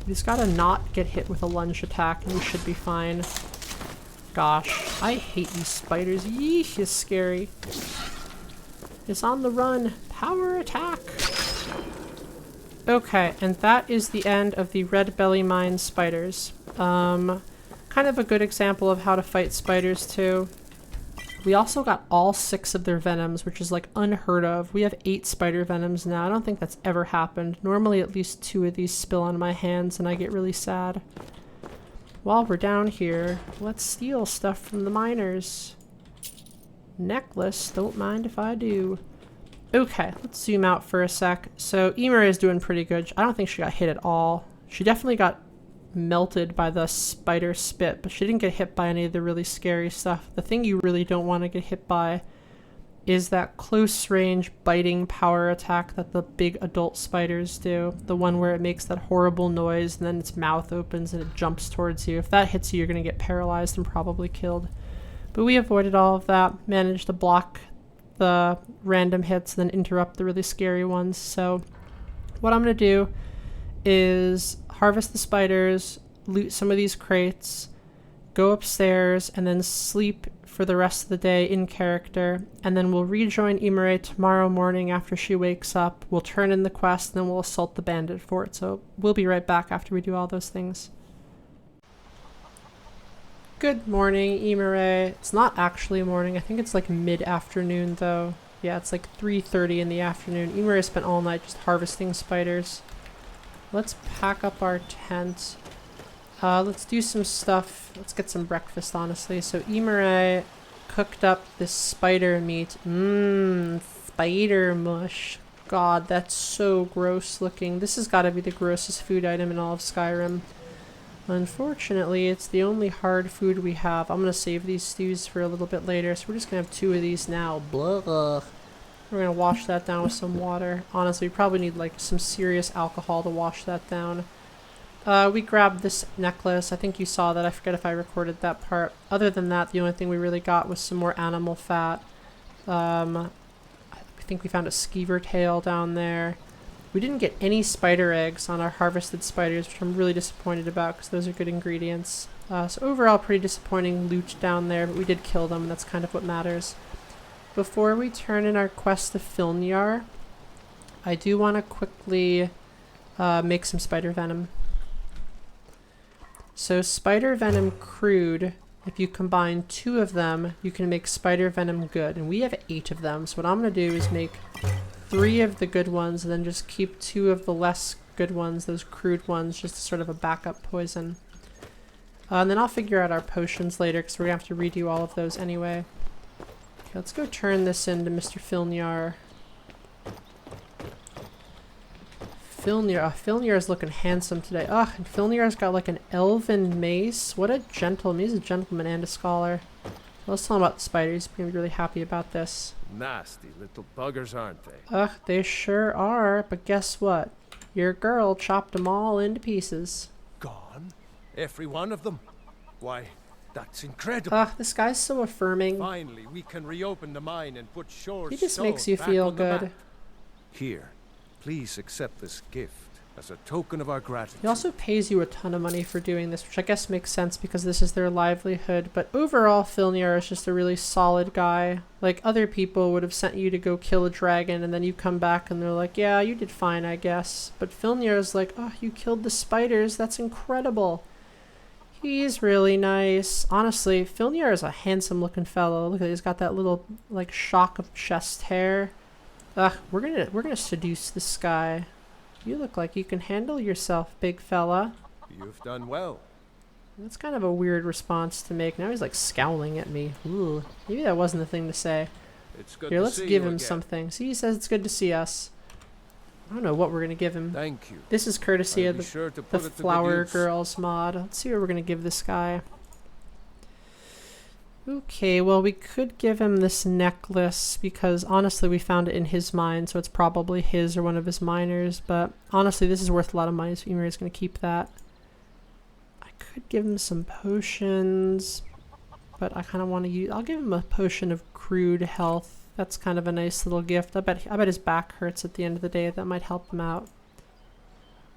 We just gotta not get hit with a lunge attack and we should be fine. Gosh, I hate these spiders. Yeesh, it's scary. It's on the run. Power attack! Okay, and that is the end of the Redbelly mine spiders. Kind of a good example of how to fight spiders too. We also got all 6 of their venoms, which is like unheard of. We have 8 spider venoms now. I don't think that's ever happened. Normally at least 2 of these spill on my hands and I get really sad. While we're down here, let's steal stuff from the miners. Necklace, don't mind if I do. Okay, let's zoom out for a sec. So Imare is doing pretty good. I don't think she got hit at all. She definitely got melted by the spider spit, but she didn't get hit by any of the really scary stuff. The thing you really don't want to get hit by is that close range biting power attack that the big adult spiders do. The one where it makes that horrible noise and then its mouth opens and it jumps towards you. If that hits you, you're going to get paralyzed and probably killed. But we avoided all of that, managed to block the random hits and then interrupt the really scary ones. So what I'm going to do is harvest the spiders, loot some of these crates, go upstairs, and then sleep for the rest of the day in character, and then we'll rejoin Imare tomorrow morning after she wakes up. We'll turn in the quest, and then we'll assault the bandit fort. So we'll be right back after we do all those things. Good morning, Imare. It's not actually morning. I think it's like mid-afternoon, though. Yeah, it's like 3:30 in the afternoon. Imare spent all night just harvesting spiders. Let's pack up our tent. Let's do some stuff. Let's get some breakfast, honestly. So Imare cooked up this spider meat. Spider mush. God, that's so gross looking. This has got to be the grossest food item in all of Skyrim. Unfortunately, it's the only hard food we have. I'm going to save these stews for a little bit later, so we're just going to have 2 of these now. Blah. We're going to wash that down with some water. Honestly, we probably need like some serious alcohol to wash that down. We grabbed this necklace. I think you saw that. I forget if I recorded that part. Other than that, the only thing we really got was some more animal fat. I think we found a skeever tail down there. We didn't get any spider eggs on our harvested spiders, which I'm really disappointed about because those are good ingredients. So overall, pretty disappointing loot down there, but we did kill them, and that's kind of what matters. Before we turn in our quest to Filnjar, I do want to quickly make some spider venom. So spider venom crude, if you combine 2 of them, you can make spider venom good. And we have 8 of them. So what I'm going to do is make 3 of the good ones and then just keep 2 of the less good ones, those crude ones, just as sort of a backup poison. And then I'll figure out our potions later because we're going to have to redo all of those anyway. Okay, let's go turn this into Mr. Filnjar. Filnjar is looking handsome today. Ugh, and Filnjar's got like an elven mace. What a gentleman. He's a gentleman and a scholar. Let's tell him about the spiders. He's going to be really happy about this. Nasty little buggers, aren't they? Ugh, they sure are. But guess what? Your girl chopped them all into pieces. Gone? Every one of them? Why, that's incredible. Ugh, this guy's so affirming. Finally, we can reopen the mine and put Shor's He just stone makes you back feel on the good. map. Here, please accept this gift as a token of our gratitude. He also pays you a ton of money for doing this, which I guess makes sense because this is their livelihood. But overall, Filnjar is just a really solid guy. Like, other people would have sent you to go kill a dragon, and then you come back and they're like, yeah, you did fine, I guess. But Filnjar is like, oh, you killed the spiders. That's incredible. He's really nice. Honestly, Filnjar is a handsome-looking fellow. Look at it. He's got that little, like, shock of chest hair. Ugh, we're gonna seduce this guy. You look like you can handle yourself, big fella. You've done well. That's kind of a weird response to make. Now he's like scowling at me. Ooh, maybe that wasn't the thing to say. It's good Here, to let's see give you him again. something. See, he says it's good to see us. I don't know what we're gonna give him. Thank you. This is courtesy I'll of be the, sure to the put it to good Flower use. Girls mod. Let's see what we're gonna give this guy. Okay, well, we could give him this necklace because honestly we found it in his mine, so it's probably his or one of his miners, but honestly this is worth a lot of money, so Imare's going to keep that. I could give him some potions, but I kind of want to use... I'll give him a potion of crude health. That's kind of a nice little gift. I bet his back hurts at the end of the day. That might help him out.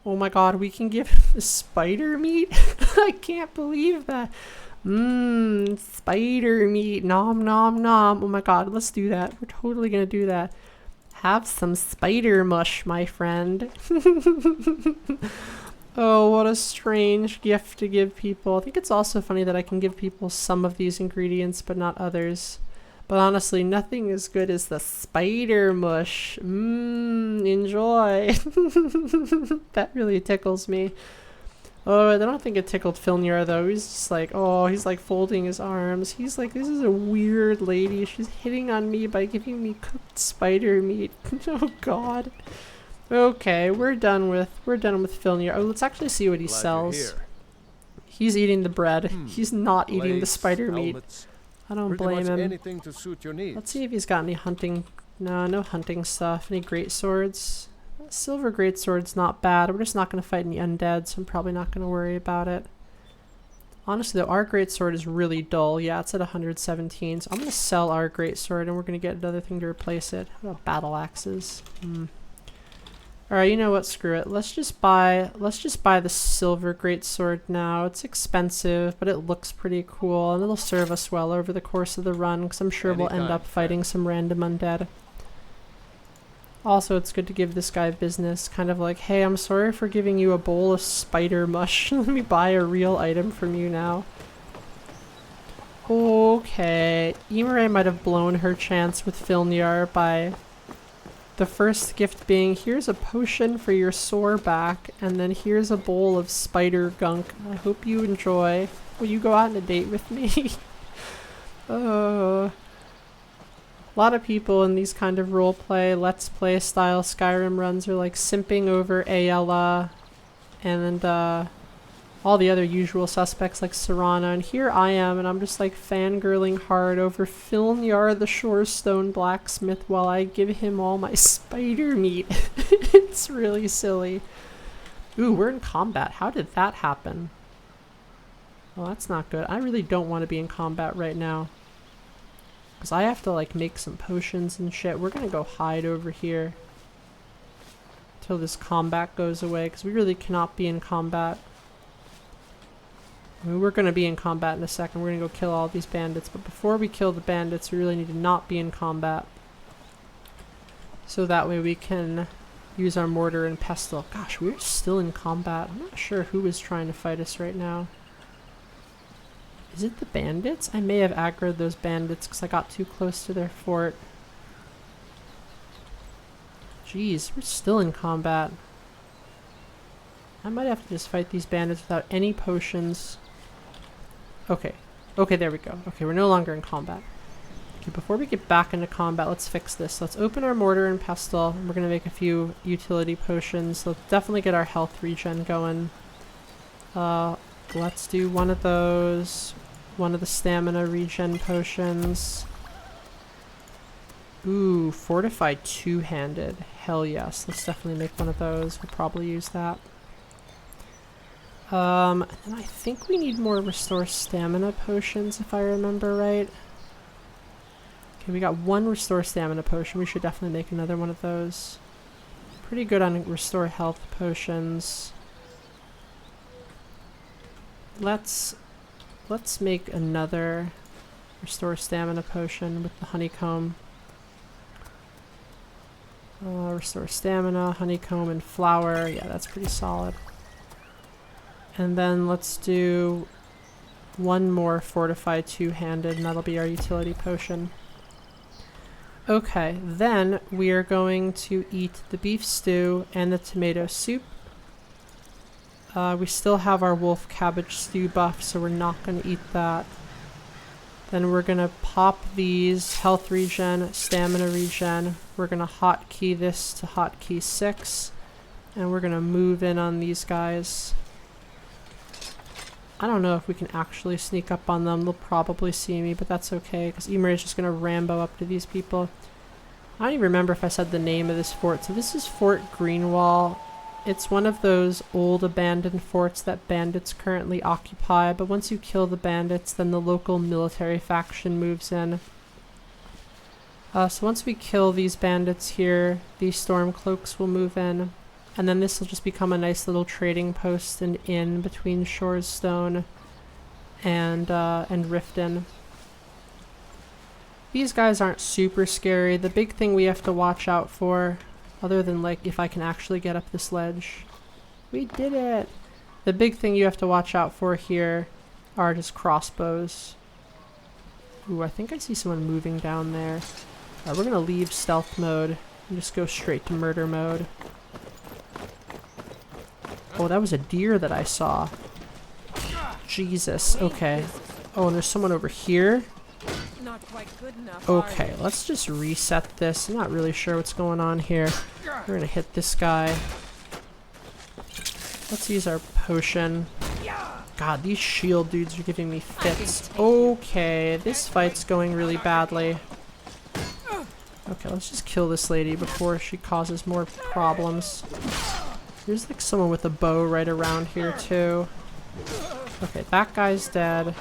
Oh my god, we can give him the spider meat? I can't believe that. Spider meat. Nom nom nom. Oh my god, let's do that. We're totally gonna do that. Have some spider mush, my friend. Oh, what a strange gift to give people. I think it's also funny that I can give people some of these ingredients, but not others. But honestly, nothing as good as the spider mush. Enjoy. That really tickles me. Oh, I don't think it tickled Filnjar though. He's just like, oh, he's like folding his arms. He's like, this is a weird lady. She's hitting on me by giving me cooked spider meat. Oh god. Okay, we're done with Filnjar. Oh, let's actually see what he Glad sells. you're here. He's eating the bread. He's not eating the Blades, spider meat. helmets, I don't pretty blame much him. anything to suit your needs. Let's see if he's got any hunting. No, no hunting stuff. Any great swords? Silver greatsword's not bad. We're just not going to fight any undead, so I'm probably not going to worry about it. Honestly, though, our greatsword is really dull. Yeah, it's at 117, so I'm going to sell our greatsword, and we're going to get another thing to replace it. How about battle axes? Alright, you know what? Screw it. Let's just buy the silver greatsword now. It's expensive, but it looks pretty cool, and it'll serve us well over the course of the run, because I'm sure we'll end up fighting some random undead. Also, it's good to give this guy business, kind of like, hey, I'm sorry for giving you a bowl of spider mush. Let me buy a real item from you now. Okay, Imare might have blown her chance with Filnjar by the first gift being, here's a potion for your sore back, and then here's a bowl of spider gunk. I hope you enjoy. Will you go out on a date with me? A lot of people in these kind of roleplay, let's play style Skyrim runs are like simping over Ayala and all the other usual suspects like Serana, and here I am, and I'm just like fangirling hard over Filnjar the Shorestone blacksmith while I give him all my spider meat. It's really silly. Ooh, we're in combat. How did that happen? Well, that's not good. I really don't want to be in combat right now, because I have to like make some potions and shit. We're gonna go hide over here till this combat goes away, because we really cannot be in combat. I mean, we're going to be in combat in a second. We're going to go kill all these bandits. But before we kill the bandits, we really need to not be in combat. So that way we can use our mortar and pestle. Gosh, we're still in combat. I'm not sure who is trying to fight us right now. Is it the bandits? I may have aggroed those bandits because I got too close to their fort. Jeez, we're still in combat. I might have to just fight these bandits without any potions. Okay. Okay, there we go. Okay, we're no longer in combat. Okay, before we get back into combat, let's fix this. Let's open our mortar and pestle. We're going to make a few utility potions. Let's definitely get our health regen going. Let's do one of those. One of the stamina regen potions. Ooh, fortified two-handed. Hell yes. Let's definitely make one of those. We'll probably use that. And then I think we need more restore stamina potions, if I remember right. Okay, we got one restore stamina potion. We should definitely make another one of those. Pretty good on restore health potions. Let's make another restore stamina potion with the honeycomb. Restore stamina, honeycomb, and flour. Yeah, that's pretty solid. And then let's do one more fortified two-handed, and that'll be our utility potion. Okay, then we are going to eat the beef stew and the tomato soup. We still have our wolf cabbage stew buff, so we're not going to eat that. Then we're going to pop these health regen, stamina regen. We're going to hotkey this to hotkey 6, and we're going to move in on these guys. I don't know if we can actually sneak up on them. They'll probably see me, but that's okay, because Imare is just going to Rambo up to these people. I don't even remember if I said the name of this fort. So this is Fort Greenwall. It's one of those old abandoned forts that bandits currently occupy, but once you kill the bandits, then the local military faction moves in. So once we kill these bandits here, these Stormcloaks will move in. And then this will just become a nice little trading post and inn between Shor's Stone and Riften. These guys aren't super scary. The big thing we have to watch out for, other than like if I can actually get up this ledge. We did it! The big thing you have to watch out for here are just crossbows. Ooh, I think I see someone moving down there. We're gonna leave stealth mode and just go straight to murder mode. Oh, that was a deer that I saw. Jesus, okay. Oh, and there's someone over here. Not quite good enough. Okay, let's just reset this. I'm not really sure what's going on here. We're gonna hit this guy. Let's use our potion. God, these shield dudes are giving me fits. Okay, this fight's going really badly. Okay, let's just kill this lady before she causes more problems. There's like someone with a bow right around here too. Okay, that guy's dead.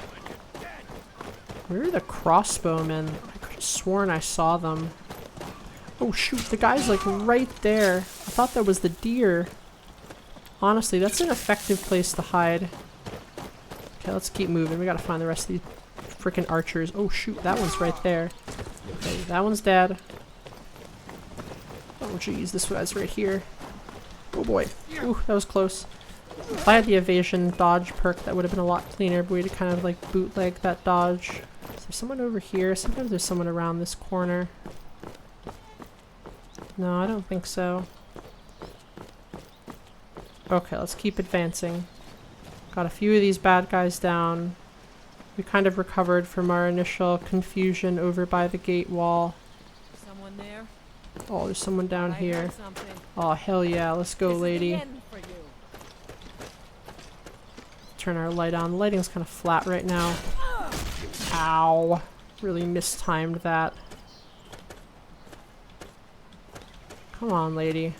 Where are the crossbowmen? I could have sworn I saw them. Oh shoot, the guy's like right there. I thought that was the deer. Honestly, that's an effective place to hide. Okay, let's keep moving. We gotta find the rest of these freaking archers. Oh shoot, that one's right there. Okay, that one's dead. Oh jeez, this guy's right here. Oh boy. Ooh, that was close. If I had the evasion dodge perk, that would have been a lot cleaner, but we had to kind of like bootleg that dodge. Is there someone over here? Sometimes there's someone around this corner. No, I don't think so. Okay, let's keep advancing. Got a few of these bad guys down. We kind of recovered from our initial confusion over by the gate wall. Someone there? Oh, there's someone down I here. heard something. Oh, hell yeah. Let's go, This is the lady. end for you. Turn our light on. The lighting's kind of flat right now. Ow. Really mistimed that. Come on, lady.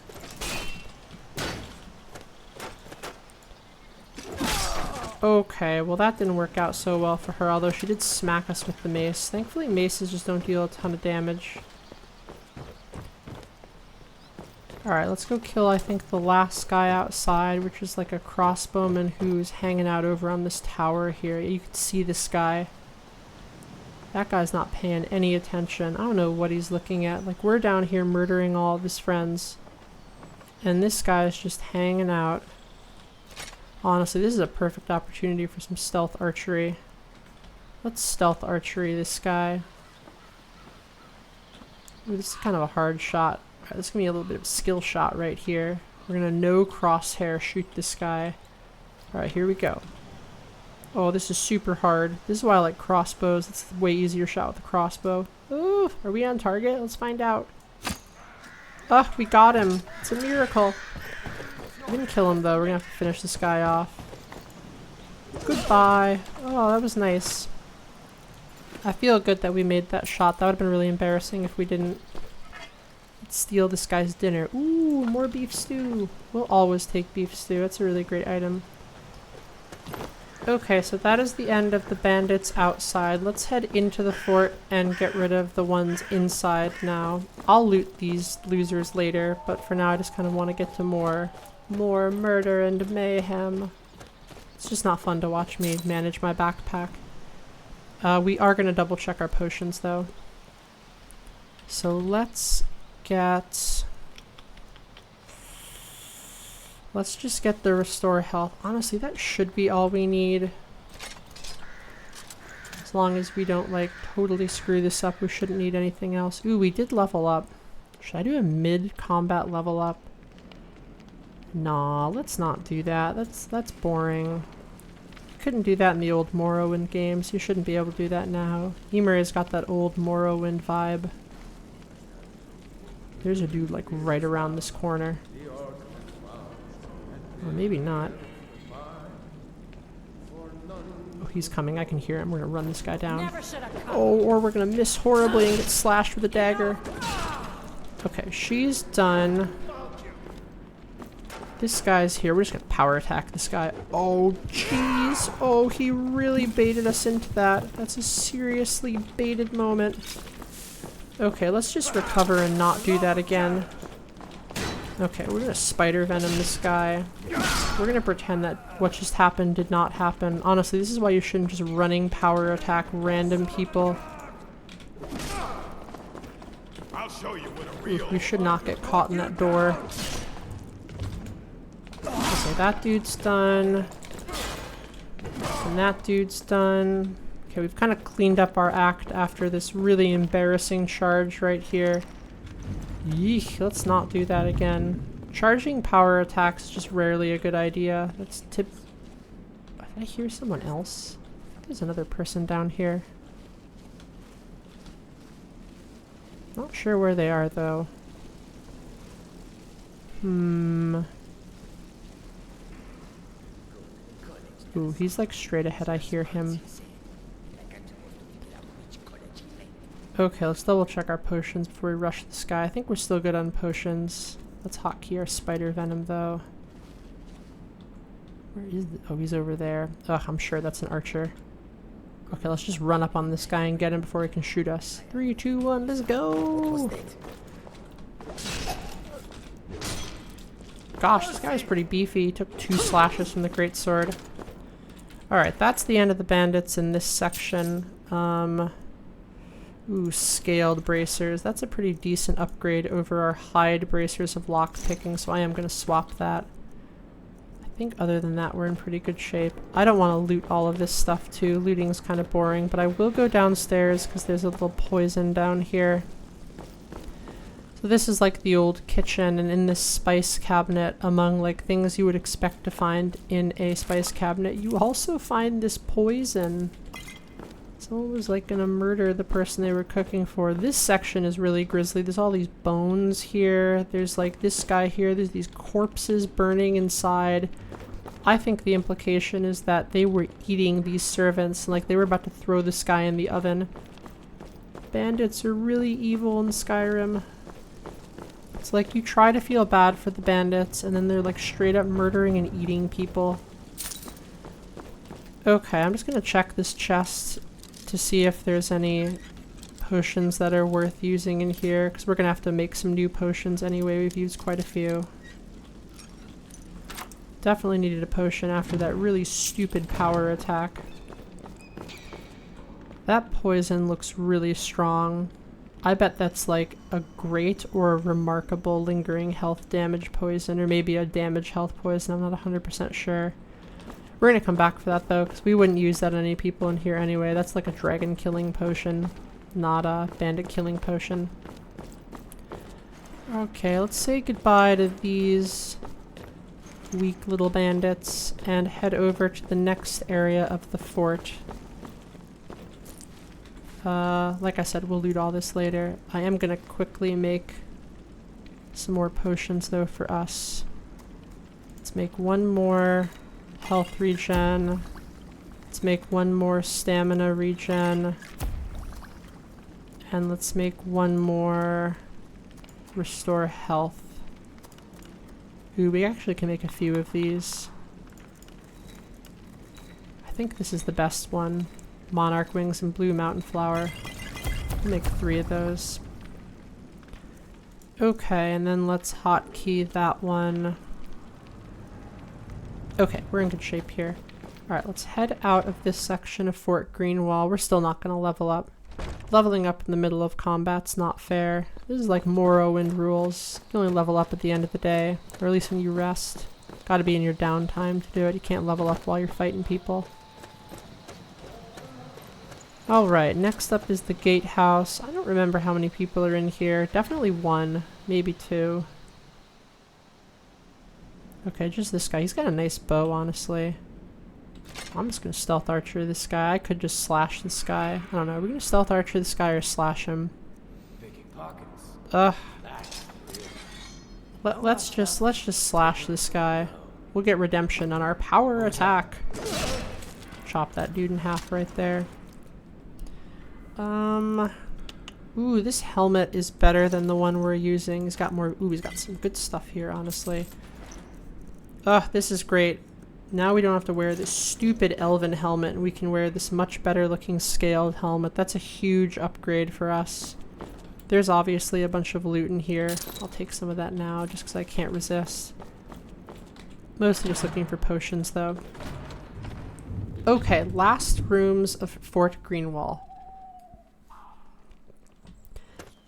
Okay, well that didn't work out so well for her, although she did smack us with the mace. Thankfully maces just don't deal a ton of damage. Alright, let's go kill, I think, the last guy outside, which is like a crossbowman who's hanging out over on this tower here. You can see this guy. That guy's not paying any attention. I don't know what he's looking at. Like, we're down here murdering all of his friends. And this guy's just hanging out. Honestly, this is a perfect opportunity for some stealth archery. Let's stealth archery this guy. Ooh, this is kind of a hard shot. Alright, this is going to be a little bit of a skill shot right here. We're going to no crosshair shoot this guy. Alright, here we go. Oh, this is super hard. This is why I like crossbows. It's a way easier shot with a crossbow. Ooh, are we on target? Let's find out. Oh, we got him. It's a miracle. We didn't kill him though. We're gonna have to finish this guy off. Goodbye. Oh, that was nice. I feel good that we made that shot. That would have been really embarrassing if we didn't. Let's steal this guy's dinner. Ooh, more beef stew. We'll always take beef stew. That's a really great item. Okay, so that is the end of the bandits outside. Let's head into the fort and get rid of the ones inside now. I'll loot these losers later, but for now I just kind of want to get to more murder and mayhem. It's just not fun to watch me manage my backpack. We are going to double check our potions though. So let's just get the restore health. Honestly, that should be all we need. As long as we don't like totally screw this up, we shouldn't need anything else. Ooh, we did level up. Should I do a mid-combat level up? Nah, let's not do that. That's boring. Couldn't do that in the old Morrowind games. You shouldn't be able to do that now. Imare's got that old Morrowind vibe. There's a dude like right around this corner. Or maybe not. Oh, he's coming. I can hear him. We're gonna run this guy down. Oh, or we're gonna miss horribly and get slashed with a dagger. Okay, she's done. This guy's here. We're just gonna power attack this guy. Oh, jeez. Oh, he really baited us into that. That's a seriously baited moment. Okay, let's just recover and not do that again. Okay, we're gonna spider venom this guy. We're gonna pretend that what just happened did not happen. Honestly, this is why you shouldn't just running power attack random people. I'll show you what a real We should not get caught in that door. Okay, that dude's done. And that dude's done. Okay, we've kind of cleaned up our act after this really embarrassing charge right here. Yeesh, let's not do that again. Charging power attacks is just rarely a good idea. That's Did I hear someone else? There's another person down here. Not sure where they are though. Ooh, Ooh, he's like straight ahead. I hear him. Okay, let's double check our potions before we rush this guy. I think we're still good on potions. Let's hotkey our spider venom though. Where is oh, he's over there. Ugh, I'm sure that's an archer. Okay, let's just run up on this guy and get him before he can shoot us. 3, 2, 1, let's go! Gosh, this guy's pretty beefy. He took 2 slashes from the greatsword. Alright, that's the end of the bandits in this section. Ooh, scaled bracers. That's a pretty decent upgrade over our hide bracers of lockpicking, so I am going to swap that. I think other than that, we're in pretty good shape. I don't want to loot all of this stuff too. Looting's kind of boring, but I will go downstairs because there's a little poison down here. So this is like the old kitchen, and in this spice cabinet, among like things you would expect to find in a spice cabinet, you also find this poison. Someone was like gonna murder the person they were cooking for. This section is really grisly. There's all these bones here. There's like this guy here. There's these corpses burning inside. I think the implication is that they were eating these servants, and like they were about to throw this guy in the oven. Bandits are really evil in Skyrim. It's like you try to feel bad for the bandits, and then they're like straight up murdering and eating people. Okay, I'm just gonna check this chest to see if there's any potions that are worth using in here, because we're gonna have to make some new potions anyway. We've used quite a few. Definitely needed a potion after that really stupid power attack. That poison looks really strong. I bet that's like a great or a remarkable lingering health damage poison, or maybe a damage health poison. I'm not 100% sure. We're gonna come back for that though, because we wouldn't use that on any people in here anyway. That's like a dragon killing potion, not a bandit killing potion. Okay, let's say goodbye to these weak little bandits and head over to the next area of the fort. Like I said, we'll loot all this later. I am gonna quickly make some more potions though for us. Let's make one more health regen. Let's make one more stamina regen. And let's make one more restore health. Ooh, we actually can make a few of these. I think this is the best one. Monarch wings and blue mountain flower. I'll make 3 of those. Okay, and then let's hotkey that one. Okay, we're in good shape here. Alright, let's head out of this section of Fort Greenwall. We're still not going to level up. Leveling up in the middle of combat's not fair. This is like Morrowind rules. You only level up at the end of the day, or at least when you rest. Gotta be in your downtime to do it. You can't level up while you're fighting people. Alright, next up is the gatehouse. I don't remember how many people are in here. Definitely 1, maybe 2. Okay, just this guy. He's got a nice bow, honestly. I'm just gonna stealth archer this guy. I could just slash this guy. I don't know. Are we gonna stealth archer this guy or slash him? Let's just slash this guy. We'll get redemption on our power attack. Chop that dude in half right there. Ooh, this helmet is better than the one we're using. He's got more. Ooh, he's got some good stuff here, honestly. Ugh, this is great. Now we don't have to wear this stupid elven helmet, and we can wear this much better looking scaled helmet. That's a huge upgrade for us. There's obviously a bunch of loot in here. I'll take some of that now, just because I can't resist. Mostly just looking for potions, though. Okay, last rooms of Fort Greenwall.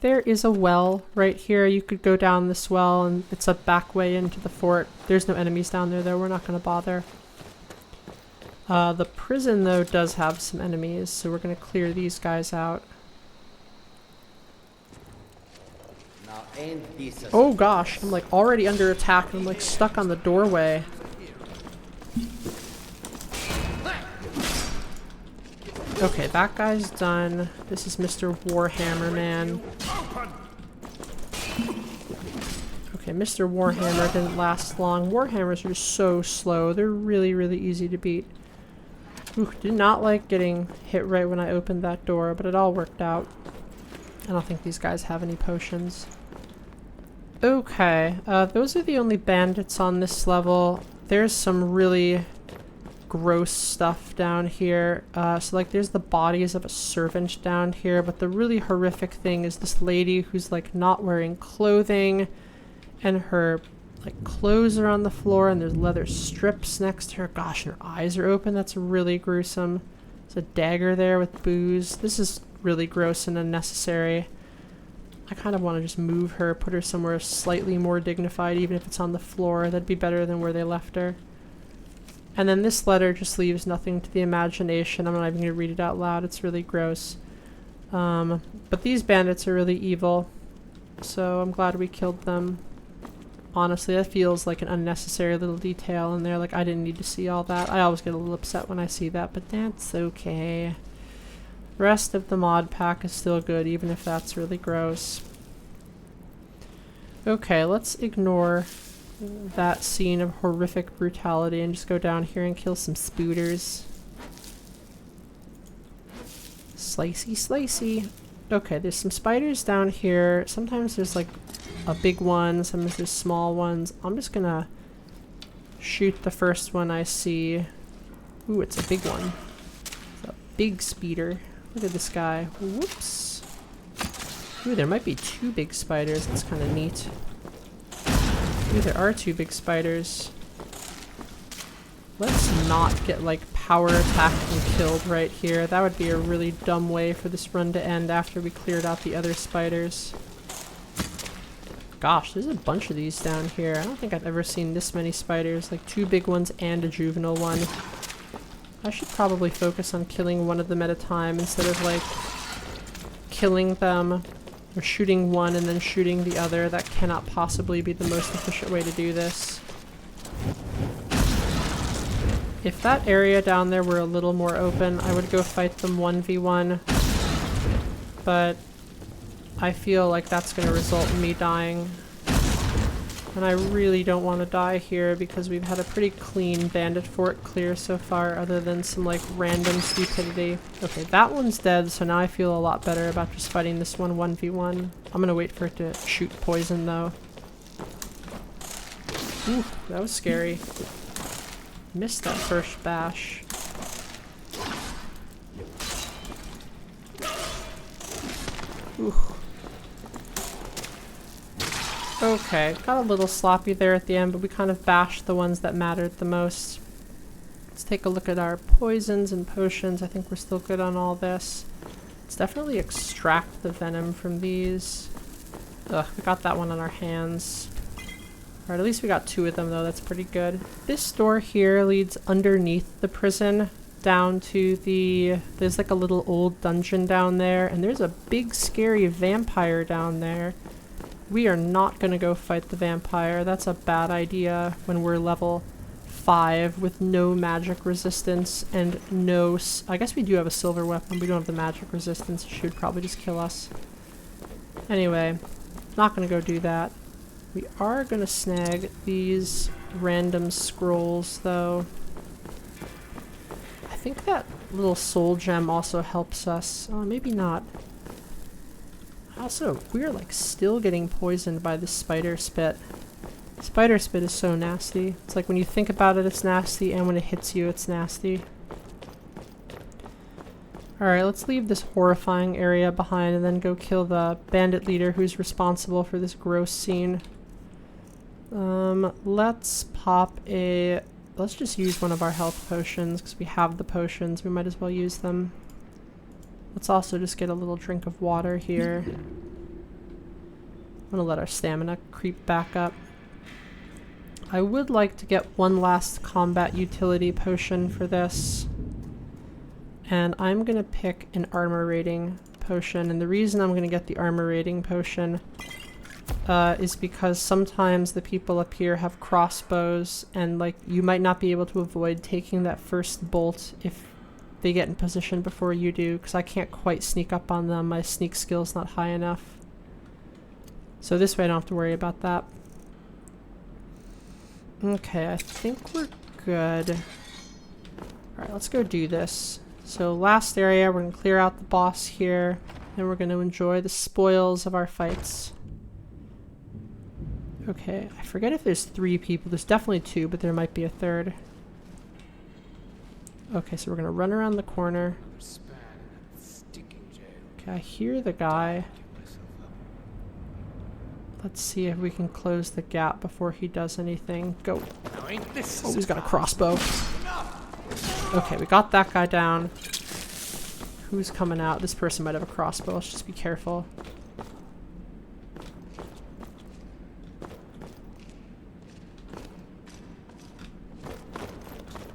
There is a well right here. You could go down this well, and it's a back way into the fort. There's no enemies down there, though. We're not going to bother. The prison, though, does have some enemies, so we're going to clear these guys out. Oh gosh, I'm like already under attack, and I'm like stuck on the doorway. Okay, that guy's done. This is Mr. Warhammer Man. Okay, Mr. Warhammer didn't last long. Warhammers are so slow. They're really, really easy to beat. Ooh, did not like getting hit right when I opened that door, but it all worked out. I don't think these guys have any potions. Okay, those are the only bandits on this level. There's some really gross stuff down here. So like there's the bodies of a servant down here, but the really horrific thing is this lady who's like not wearing clothing and her like clothes are on the floor and there's leather strips next to her. Gosh, and her eyes are open. That's really gruesome. There's a dagger there with booze. This is really gross and unnecessary. I kind of want to just move her, put her somewhere slightly more dignified, even if it's on the floor. That'd be better than where they left her. And then this letter just leaves nothing to the imagination. I'm not even going to read it out loud. It's really gross. But these bandits are really evil. So I'm glad we killed them. Honestly, that feels like an unnecessary little detail in there. Like, I didn't need to see all that. I always get a little upset when I see that, but that's okay. The rest of the mod pack is still good, even if that's really gross. Okay, let's ignore that scene of horrific brutality and just go down here and kill some spiderz. Slicey, slicey. Okay, there's some spiders down here. Sometimes there's like a big one, sometimes there's small ones. I'm just gonna shoot the first one I see. Ooh, it's a big one. It's a big spider. Look at this guy. Whoops. Ooh, there might be two big spiders. That's kind of neat. Ooh, there are two big spiders. Let's not get like power attacked and killed right here. That would be a really dumb way for this run to end after we cleared out the other spiders. Gosh, there's a bunch of these down here. I don't think I've ever seen this many spiders. Like two big ones and a juvenile one. I should probably focus on killing one of them at a time instead of like killing them or shooting one and then shooting the other. That cannot possibly be the most efficient way to do this. If that area down there were a little more open, I would go fight them 1v1. But I feel like that's going to result in me dying. And I really don't want to die here because we've had a pretty clean bandit fort clear so far, other than some like random stupidity. Okay, that one's dead, so now I feel a lot better about just fighting this one 1v1. I'm gonna wait for it to shoot poison though. Ooh, that was scary. Missed that first bash. Ooh. Okay, got a little sloppy there at the end, but we kind of bashed the ones that mattered the most. Let's take a look at our poisons and potions. I think we're still good on all this. Let's definitely extract the venom from these. Ugh, we got that one on our hands. Alright, at least we got two of them though, that's pretty good. This door here leads underneath the prison down to the... There's like a little old dungeon down there, and there's a big scary vampire down there. We are not going to go fight the vampire. That's a bad idea when we're level 5 with no magic resistance and no... I guess we do have a silver weapon. We don't have the magic resistance. She would probably just kill us. Anyway, not going to go do that. We are going to snag these random scrolls, though. I think that little soul gem also helps us. Oh, maybe not. Also, we're like still getting poisoned by the spider spit. Spider spit is so nasty. It's like when you think about it, it's nasty, and when it hits you, it's nasty. Alright, let's leave this horrifying area behind and then go kill the bandit leader who's responsible for this gross scene. Let's pop a... Let's just use one of our health potions, because we have the potions. We might as well use them. Let's also just get a little drink of water here. I'm gonna let our stamina creep back up. I would like to get one last combat utility potion for this. And I'm gonna pick an armor rating potion. And the reason I'm gonna get the armor rating potion is because sometimes the people up here have crossbows, and like you might not be able to avoid taking that first bolt if they get in position before you do, because I can't quite sneak up on them. My sneak skill's not high enough. So this way I don't have to worry about that. Okay, I think we're good. Alright, let's go do this. So last area, we're going to clear out the boss here, and we're going to enjoy the spoils of our fights. Okay, I forget if there's 3 people. There's definitely 2, but there might be a 3rd. Okay, so we're going to run around the corner. Okay, I hear the guy. Let's see if we can close the gap before he does anything. Go. Oh, he's got a crossbow. Okay, we got that guy down. Who's coming out? This person might have a crossbow. Let's just be careful.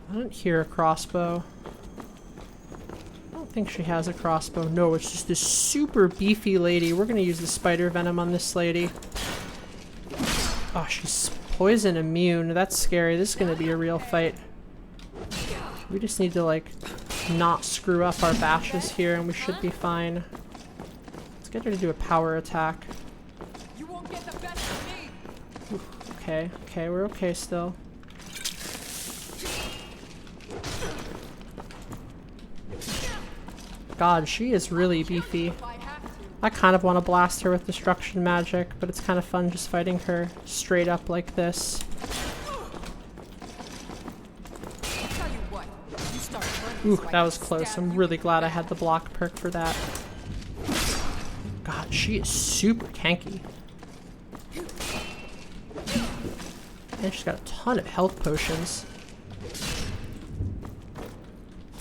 I don't hear a crossbow. I don't think she has a crossbow. No, it's just this super beefy lady. We're gonna use the spider venom on this lady. Oh, she's poison immune. That's scary. This is gonna be a real fight. We just need to, like, not screw up our bashes here and we should be fine. Let's get her to do a power attack. You won't get the best of me. Okay, okay, we're okay still. God, she is really beefy. I kind of want to blast her with destruction magic, but it's kind of fun just fighting her straight up like this. Ooh, that was close. I'm really glad I had the block perk for that. God, she is super tanky. And she's got a ton of health potions.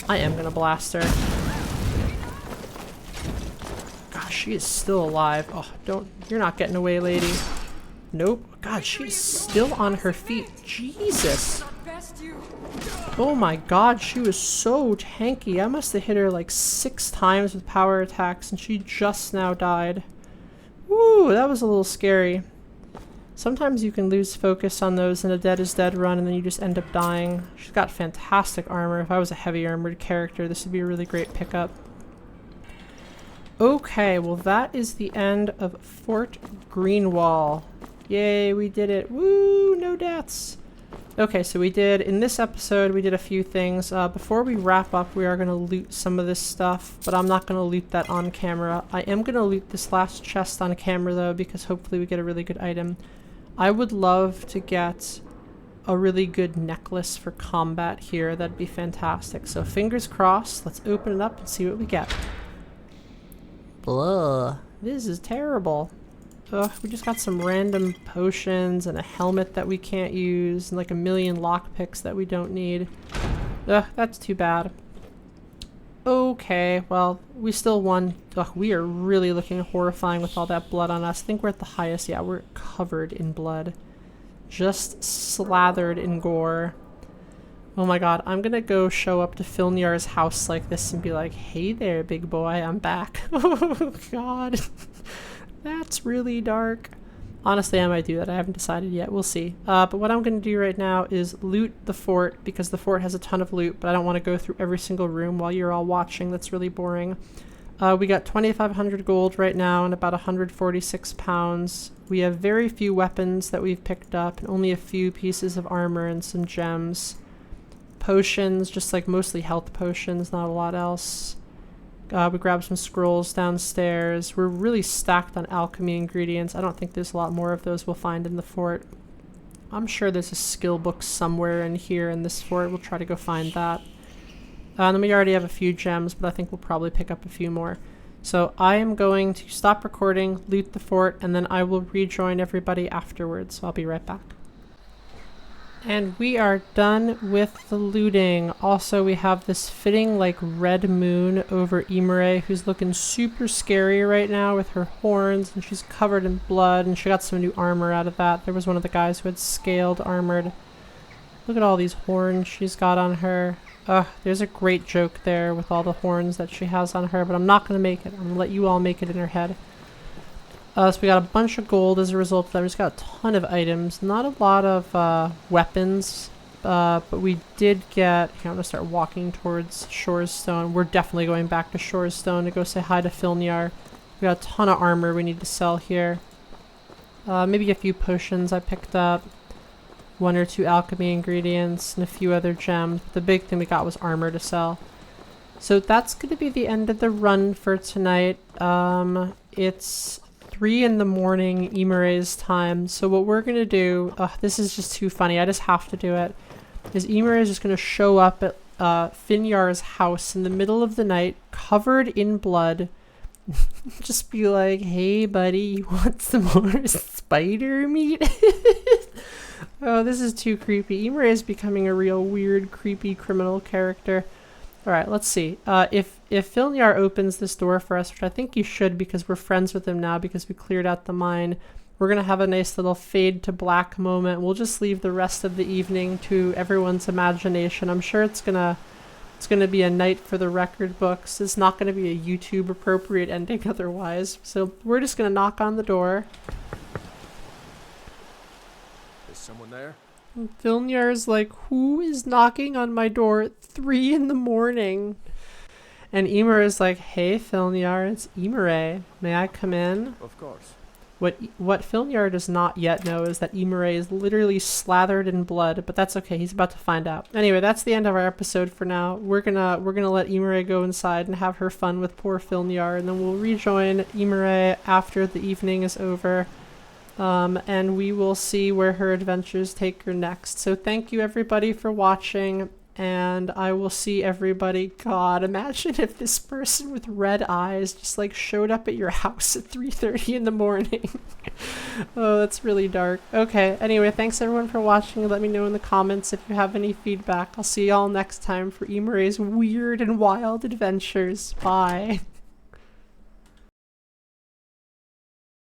I am gonna blast her. Gosh, she is still alive. Oh, you're not getting away, lady. Nope. God, she's still on her feet. Jesus. Oh my god, she was so tanky. I must have hit her like 6 times with power attacks and she just now died. Woo, that was a little scary. Sometimes you can lose focus on those in a Dead is Dead run and then you just end up dying. She's got fantastic armor. If I was a heavy armored character, this would be a really great pickup. Okay, well that is the end of Fort Greenwall. Yay, we did it. Woo, no deaths. Okay, so in this episode, we did a few things. Before we wrap up, we are going to loot some of this stuff, but I'm not going to loot that on camera. I am going to loot this last chest on camera, though, because hopefully we get a really good item. I would love to get a really good necklace for combat here. That'd be fantastic. So fingers crossed. Let's open it up and see what we get. Blah. This is terrible. Ugh, we just got some random potions and a helmet that we can't use and like a million lockpicks that we don't need. Ugh, that's too bad. Okay, well, we still won. Ugh, we are really looking horrifying with all that blood on us. I think we're at the highest. Yeah, we're covered in blood. Just slathered in gore. Oh my god, I'm gonna go show up to Filnjar's house like this and be like, hey there, big boy, I'm back. Oh god. That's really dark. Honestly, I might do that. I haven't decided yet. We'll see. But what I'm going to do right now is loot the fort because the fort has a ton of loot, but I don't want to go through every single room while you're all watching. That's really boring. We got 2,500 gold right now and about 146 pounds. We have very few weapons that we've picked up and only a few pieces of armor and some gems. Potions, just like mostly health potions, not a lot else. We grabbed some scrolls downstairs. We're really stacked on alchemy ingredients. I don't think there's a lot more of those we'll find in the fort. I'm sure there's a skill book somewhere in here in this fort. We'll try to go find that. And then we already have a few gems, but I think we'll probably pick up a few more. So I am going to stop recording, loot the fort, and then I will rejoin everybody afterwards. So I'll be right back. And we are done with the looting. Also, we have this fitting like red moon over Imare, who's looking super scary right now with her horns, and she's covered in blood, and she got some new armor out of that. There was one of the guys who had scaled armored. Look at all these horns she's got on her. Ugh, there's a great joke there with all the horns that she has on her, but I'm not going to make it. I'm going to let you all make it in her head. So we got a bunch of gold as a result of that. We just got a ton of items. Not a lot of weapons, but we did get... Here, I'm going to start walking towards Shor's Stone. We're definitely going back to Shor's Stone to go say hi to Filnjar. We got a ton of armor we need to sell here. Maybe a few potions I picked up. 1 or 2 alchemy ingredients, and a few other gems. The big thing we got was armor to sell. So that's going to be the end of the run for tonight. It's 3 in the morning, Imare's time. So what we're going to do, this is just too funny, I just have to do it, is Imare is just going to show up at Filnjar's house in the middle of the night, covered in blood. Just be like, hey buddy, you want some more spider meat? Oh, this is too creepy. Imare is becoming a real weird, creepy criminal character. Alright, let's see. If Filnjar opens this door for us, which I think you should because we're friends with him now because we cleared out the mine, we're going to have a nice little fade to black moment. We'll just leave the rest of the evening to everyone's imagination. I'm sure it's gonna be a night for the record books. It's not going to be a YouTube appropriate ending otherwise. So we're just going to knock on the door. Is someone there? Filnjar's like, who is knocking on my door at 3 in the morning? And Imare is like, hey Filnjar, it's Imare. May I come in? Of course. What Filnjar does not yet know is that Imare is literally slathered in blood, but that's okay. He's about to find out. Anyway, that's the end of our episode for now. We're gonna let Imare go inside and have her fun with poor Filnjar, and then we'll rejoin Imare after the evening is over. And we will see where her adventures take her next. So thank you everybody for watching, and I will see everybody. God, imagine if this person with red eyes just like showed up at your house at 3:30 in the morning. Oh, that's really dark. Okay, anyway, thanks everyone for watching. Let me know in the comments if you have any feedback. I'll see y'all next time for Imare's weird and wild adventures. Bye.